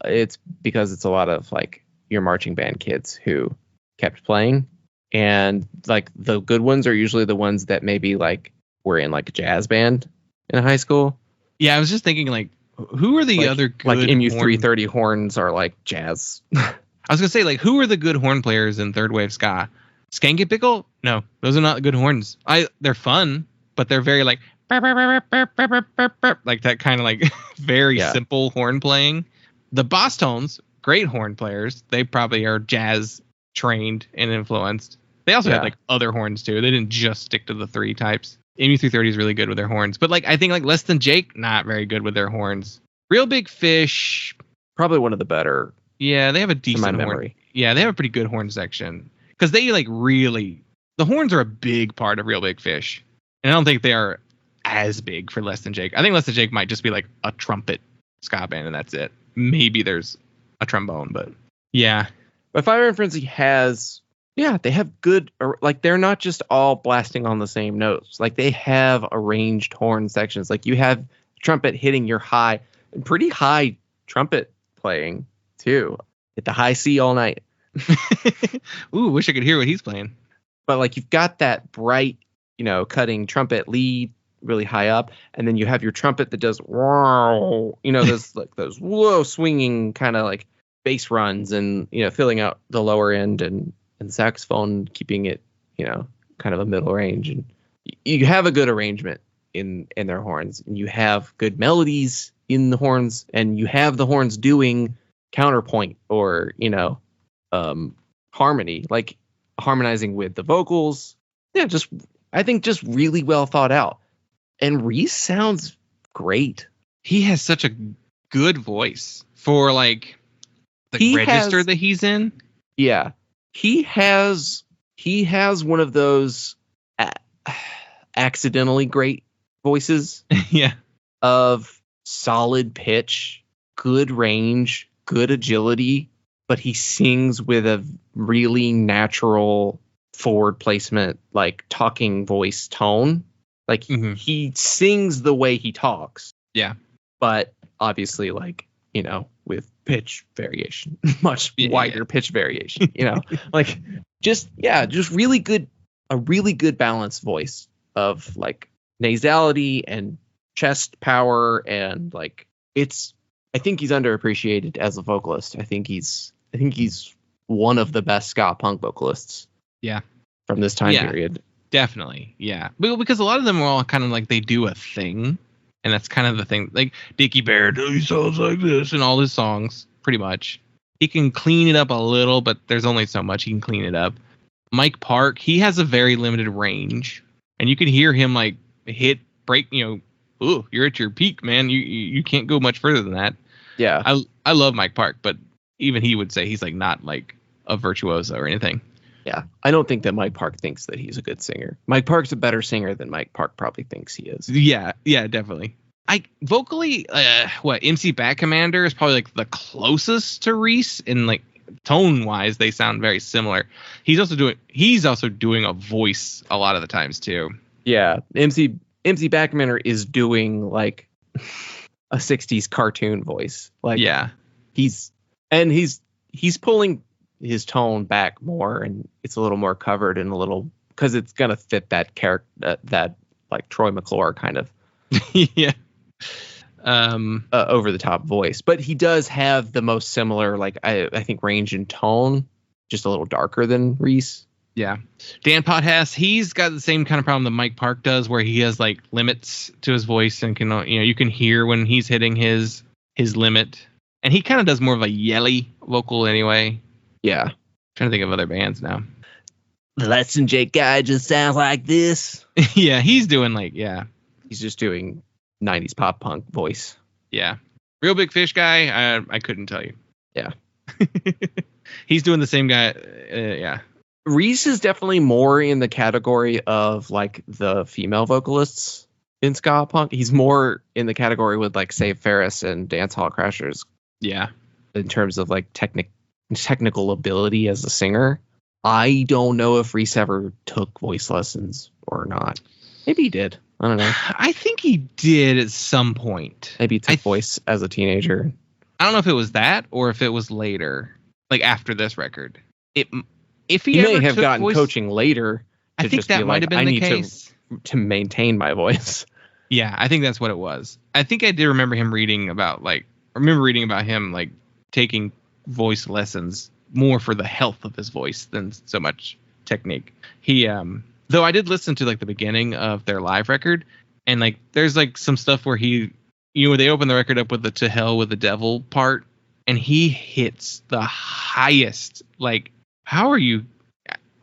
It's because it's a lot of like your marching band kids who kept playing, and like the good ones are usually the ones that maybe like were in like a jazz band in high school. Yeah, I was just thinking like, who are the other good like MU 330 horns are like jazz. I was gonna say like, who are the good horn players in third wave ska? Skanky Pickle? No, those are not good horns. They're fun, but they're very like that kind of like very simple horn playing. The Boss Tones, great horn players. They probably are jazz trained and influenced. They also had like other horns too. They didn't just stick to the 3 types. MU 330 is really good with their horns, but like I think like Less Than Jake, not very good with their horns. Real Big Fish, probably one of the better. Yeah, they have a decent horn. Yeah, they have a pretty good horn section because they like really, the horns are a big part of Real Big Fish, and I don't think they are as big for Less Than Jake. I think Less Than Jake might just be like a trumpet ska band and that's it. Maybe there's a trombone, but yeah. But Fire and Frenzy has, they have good, like they're not just all blasting on the same notes. Like they have arranged horn sections. Like you have trumpet hitting your pretty high trumpet playing too. Hit the high C all night. Ooh, wish I could hear what he's playing. But like you've got that bright, cutting trumpet lead really high up, and then you have your trumpet that does those low swinging kind of like bass runs, and filling out the lower end, and saxophone keeping it kind of a middle range, and you have a good arrangement in their horns, and you have good melodies in the horns, and you have the horns doing counterpoint or harmony, like harmonizing with the vocals. I think just really well thought out. And Reese sounds great. He has such a good voice for like the register that he's in. Yeah. He has one of those accidentally great voices. Yeah. Of solid pitch, good range, good agility, but he sings with a really natural forward placement, like talking voice tone. Like he sings the way he talks. Yeah. But obviously like, with pitch variation, much wider pitch variation, like just really good, a really good balanced voice of like nasality and chest power. And like, I think he's underappreciated as a vocalist. I think he's one of the best ska punk vocalists. Yeah. From this time period. Definitely, yeah. Because a lot of them are all kind of like they do a thing, and that's kind of the thing. Like Dickie Bear, he sounds like this in all his songs, pretty much. He can clean it up a little, but there's only so much he can clean it up. Mike Park, he has a very limited range, and you can hear him like break. Ooh, you're at your peak, man. You can't go much further than that. Yeah, I love Mike Park, but even he would say he's like not like a virtuoso or anything. Yeah, I don't think that Mike Park thinks that he's a good singer. Mike Park's a better singer than Mike Park probably thinks he is. Yeah, definitely. Vocally, MC Bat Commander is probably like the closest to Reese in like tone wise. They sound very similar. He's also doing a voice a lot of the times too. Yeah, MC Bat Commander is doing like a 60s cartoon voice. Like he's pulling his tone back more, and it's a little more covered and a little, because it's gonna fit that character, that like Troy McClure kind of Yeah. over the top voice. But he does have the most similar, like I think, range and tone, just a little darker than Reese. Yeah. Dan Potthast, he's got the same kind of problem that Mike Park does, where he has like limits to his voice and can, you can hear when he's hitting his limit. And he kind of does more of a yelly vocal anyway. Yeah. Trying to think of other bands now. The Lesson Jake guy just sounds like this. Yeah, he's doing like, yeah. He's just doing 90s pop punk voice. Yeah. Real Big Fish guy, I couldn't tell you. Yeah. He's doing the same guy. Yeah. Reese is definitely more in the category of like the female vocalists in ska punk. He's more in the category with like Save Ferris and Dance Hall Crashers. Yeah. In terms of like technical ability as a singer. I don't know if Reese ever took voice lessons or not. Maybe he did. I don't know. I think he did at some point. Maybe he took voice as a teenager. I don't know if it was that or if it was later, like after this record. If he may ever have took gotten voice, coaching later. I think that might have been the case. To maintain my voice. Yeah, I think that's what it was. I think I did remember him reading about him like taking voice lessons more for the health of his voice than so much technique. He though I did listen to like the beginning of their live record, and like there's like some stuff where he, where they open the record up with the "To Hell with the Devil" part, and he hits the highest. Like, how are you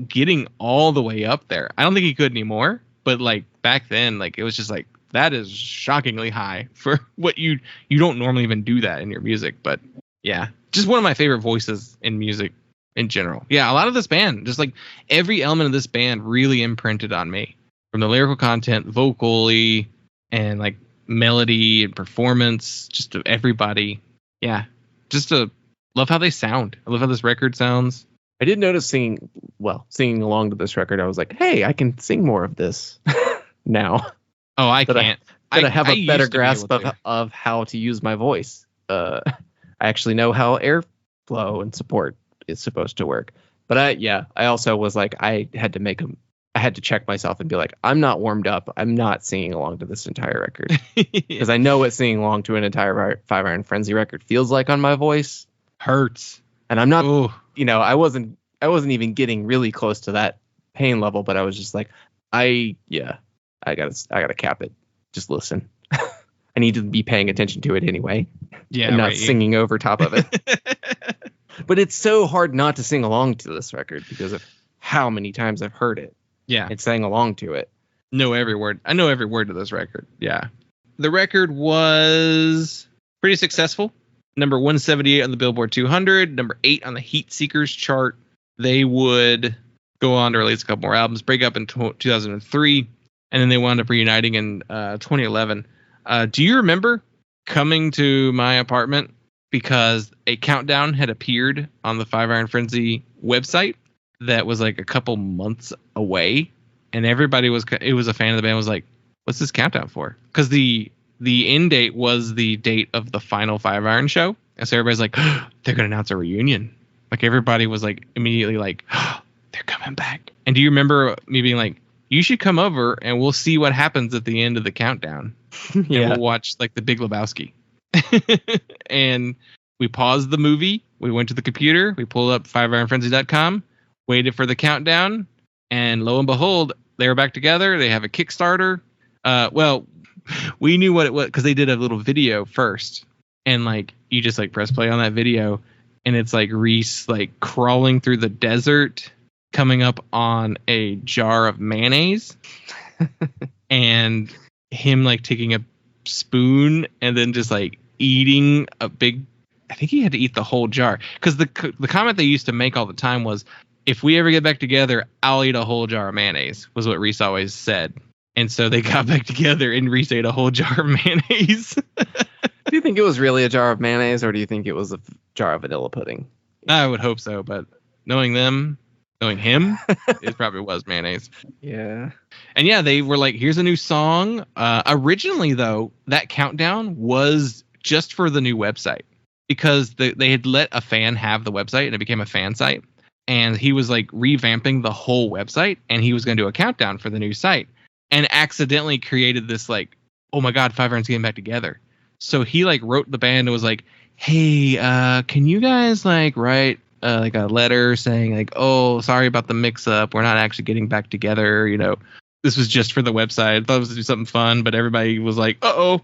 getting all the way up there? I don't think he could anymore, but like back then, like it was just like, that is shockingly high for what you don't normally even do that in your music. But yeah, just one of my favorite voices in music in general. Yeah, a lot of this band, just like every element of this band really imprinted on me, from the lyrical content, vocally, and like melody and performance, just of everybody. Yeah, just love how they sound. I love how this record sounds. I did notice singing along to this record, I was like, hey, I can sing more of this now. Oh, I can't. I have a better grasp of how to use my voice. I actually know how airflow and support is supposed to work. But I also was like, I had to check myself and be like, I'm not warmed up. I'm not singing along to this entire record. Because I know what singing along to an entire Five Iron Frenzy record feels like on my voice. Hurts. And I'm not, I wasn't even getting really close to that pain level, but I was just like, I gotta cap it. Just listen. I need to be paying attention to it anyway. Yeah. And not singing over top of it. But it's so hard not to sing along to this record because of how many times I've heard it. Yeah. And sang along to it. Know every word. I know every word to this record. Yeah. The record was pretty successful. Number 178 on the Billboard 200. Number 8 on the Heat Seekers chart. They would go on to release a couple more albums, break up in 2003, and then they wound up reuniting in 2011. Do you remember coming to my apartment because a countdown had appeared on the Five Iron Frenzy website that was like a couple months away, and everybody it was a fan of the band was like, what's this countdown for? Because the end date was the date of the final Five Iron show, and so everybody's like, oh, they're gonna announce a reunion. Like everybody was like immediately like, oh, they're coming back. And do you remember me being like, you should come over and we'll see what happens at the end of the countdown. Yeah. And we'll watch like the Big Lebowski. And we paused the movie. We went to the computer. We pulled up FiveIronFrenzy.com, waited for the countdown, and lo and behold, they were back together. They have a Kickstarter. Well, we knew what it was because they did a little video first, and like you just like press play on that video, and it's like Reese like crawling through the desert, coming up on a jar of mayonnaise, and him like taking a spoon and then just like eating a big. I think he had to eat the whole jar because the comment they used to make all the time was, if we ever get back together, I'll eat a whole jar of mayonnaise, was what Reese always said. And so they got back together and Reese ate a whole jar of mayonnaise. Do you think it was really a jar of mayonnaise or do you think it was a jar of vanilla pudding? I would hope so, but knowing him, it probably was mayonnaise. Yeah. And yeah, they were like, here's a new song. Originally, though, that countdown was just for the new website because they had let a fan have the website and it became a fan site. and he was like revamping the whole website, and he was going to do a countdown for the new site, and accidentally created this like, oh my God, Five Iron's getting back together. So he like wrote the band and was like, hey, can you guys like write like a letter saying like, oh, sorry about the mix up. We're not actually getting back together. You know, this was just for the website. I thought it was to do something fun, but everybody was like, uh-oh,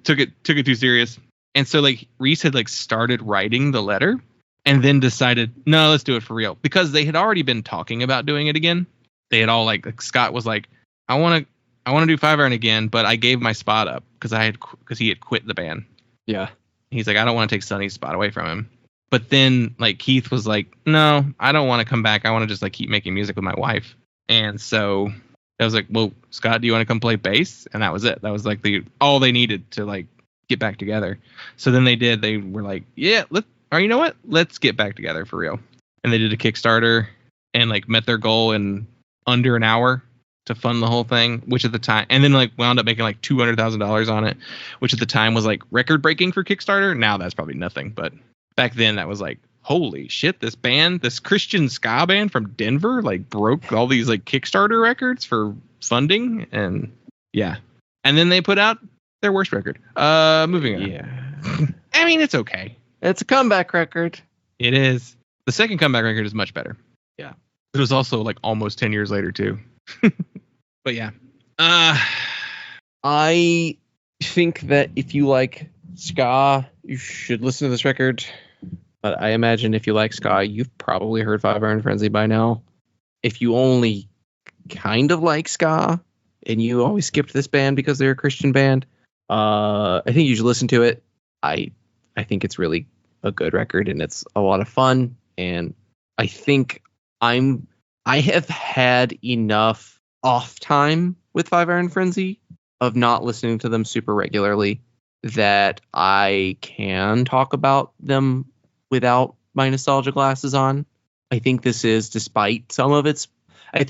took it too serious. And so like Reese had like started writing the letter and then decided, no, let's do it for real, because they had already been talking about doing it again. They had all like Scott was like, I want to do Five Iron again, but I gave my spot up because he had quit the band. Yeah. He's like, I don't want to take Sonny's spot away from him. But then like Keith was like, no, I don't want to come back. I want to just like keep making music with my wife. And so I was like, well, Scott, do you want to come play bass? And that was it. That was like all they needed to like get back together. So then they did. They were like, yeah, or you know what? Let's get back together for real. And they did a Kickstarter and like met their goal in under an hour to fund the whole thing, which at the time, and then like wound up making like $200,000 on it, which at the time was like record breaking for Kickstarter. Now that's probably nothing, but back then that was like, holy shit, this Christian ska band from Denver like broke all these like Kickstarter records for funding. And yeah. And then they put out their worst record. Moving on. Yeah. I mean, it's okay. It's a comeback record. It is. The second comeback record is much better. Yeah. It was also like almost 10 years later too. But yeah. I think that if you like ska, you should listen to this record. But I imagine if you like ska, you've probably heard Five Iron Frenzy by now. If you only kind of like ska and you always skipped this band because they're a Christian band, I think you should listen to it. I think it's really a good record and it's a lot of fun. And I think I have had enough off time with Five Iron Frenzy of not listening to them super regularly that I can talk about them without my nostalgia glasses on. I think this is, despite some of its, I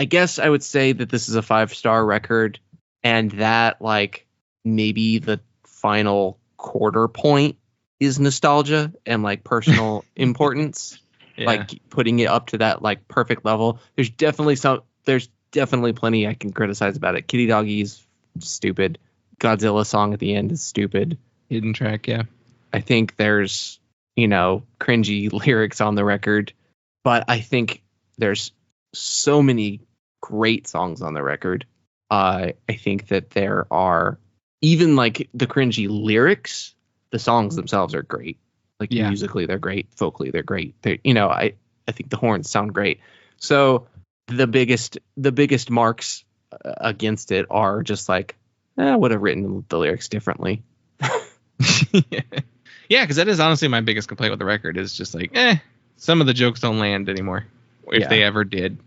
guess I would say that this is a 5-star record, and that like maybe the final quarter point is nostalgia and like personal importance. Yeah. Like putting it up to that like perfect level. There's definitely plenty I can criticize about it. Kitty Doggy's stupid. Godzilla song at the end is stupid. Hidden track, yeah. I think there's, cringy lyrics on the record, but I think there's so many great songs on the record. I think that there are, even like the cringy lyrics, the songs themselves are great. Like musically, they're great. Vocally, they're great. I think the horns sound great. So the biggest marks against it are just like, I would have written the lyrics differently. Yeah, because that is honestly my biggest complaint with the record is just like, some of the jokes don't land anymore. If they ever did,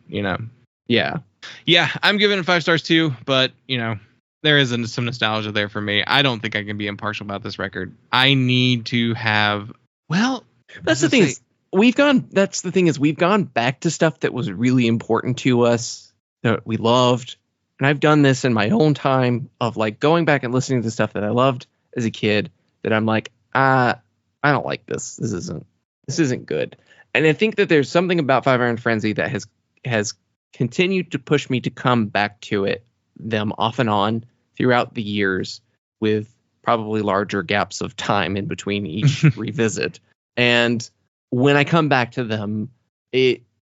Yeah. Yeah, I'm giving it 5 stars too, but, there is some nostalgia there for me. I don't think I can be impartial about this record. I need to have, that's the thing. We've gone back to stuff that was really important to us that we loved. And I've done this in my own time of like going back and listening to stuff that I loved as a kid that I'm like, I don't like this. This isn't good. And I think that there's something about Five Iron Frenzy that has continued to push me to come back to them off and on throughout the years, with probably larger gaps of time in between each revisit. And when I come back to them,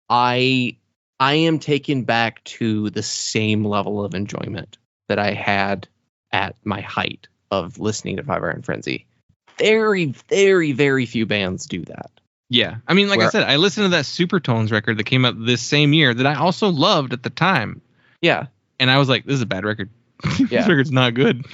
I am taken back to the same level of enjoyment that I had at my height of listening to Five Iron Frenzy. Very, very, very few bands do that. Yeah. I mean, I said, I listened to that Supertones record that came out this same year that I also loved at the time. Yeah. And I was like, this is a bad record. This record's not good.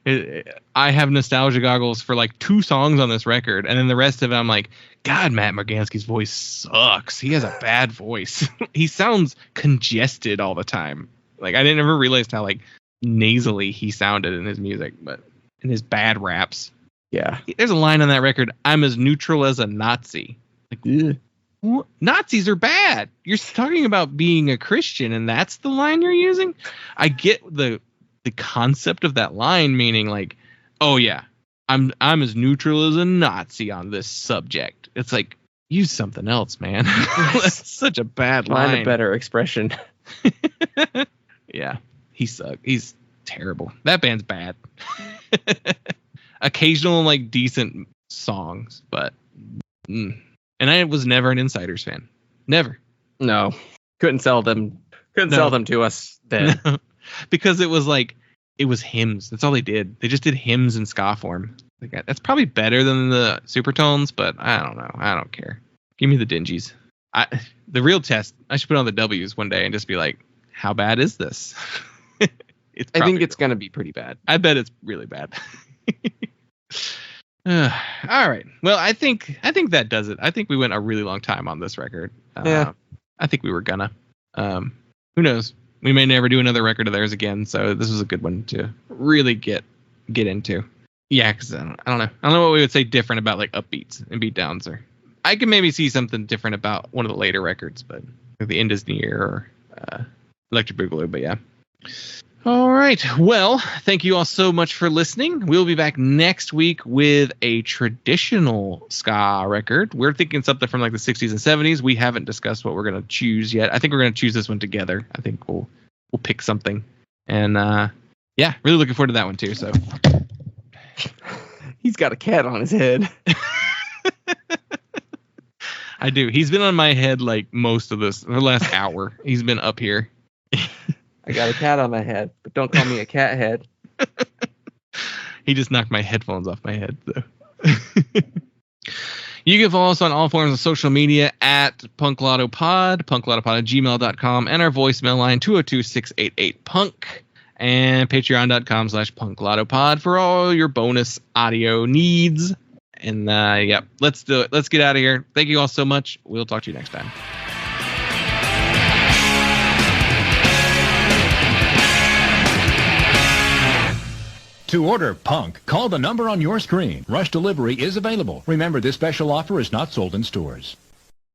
I have nostalgia goggles for like 2 songs on this record. And then the rest of it, I'm like, God, Matt Morganski's voice sucks. He has a bad voice. He sounds congested all the time. Like, I didn't ever realize how like nasally he sounded in his music, but in his bad raps. Yeah. There's a line on that record, I'm as neutral as a Nazi. Like, Nazis are bad. You're talking about being a Christian, and that's the line you're using? I get the concept of that line, meaning like, oh yeah, I'm as neutral as a Nazi on this subject. It's like, use something else, man. That's such a bad line. Find a better expression. Yeah, he sucks. He's terrible. That band's bad. Occasional like decent songs, but and I was never an Insiders fan. Never. No, couldn't sell them. Sell them to us then. No. Because it was hymns. That's all they did. They just did hymns in ska form. Like, that's probably better than the Supertones, but I don't know. I don't care. Give me the Dingies. The real test, I should put on the W's one day and just be like, how bad is this? I think it's going to be pretty bad. I bet it's really bad. All right. Well, I think that does it. I think we went a really long time on this record. Yeah. I think we were gonna. Who knows? We may never do another record of theirs again. So this was a good one to really get into. Yeah, because I don't know. I don't know what we would say different about like upbeats and beatdowns, or I could maybe see something different about one of the later records, but like the End Is Near or Electric Boogaloo. But yeah. All right. Well, thank you all so much for listening. We'll be back next week with a traditional ska record. We're thinking something from like the 60s and 70s. We haven't discussed what we're going to choose yet. I think we're going to choose this one together. I think we'll pick something. And yeah, really looking forward to that one too. So he's got a cat on his head. I do. He's been on my head like most of this, the last hour. He's been up here. I got a cat on my head, but don't call me a cat head. He just knocked my headphones off my head, though. You can follow us on all forms of social media at punklautopod, punklautopod@gmail.com, and our voicemail line 202-688-PUNK, and patreon.com/punklautopod for all your bonus audio needs. And yeah, let's do it. Let's get out of here. Thank you all so much. We'll talk to you next time. To order Punk, call the number on your screen. Rush delivery is available. Remember, this special offer is not sold in stores.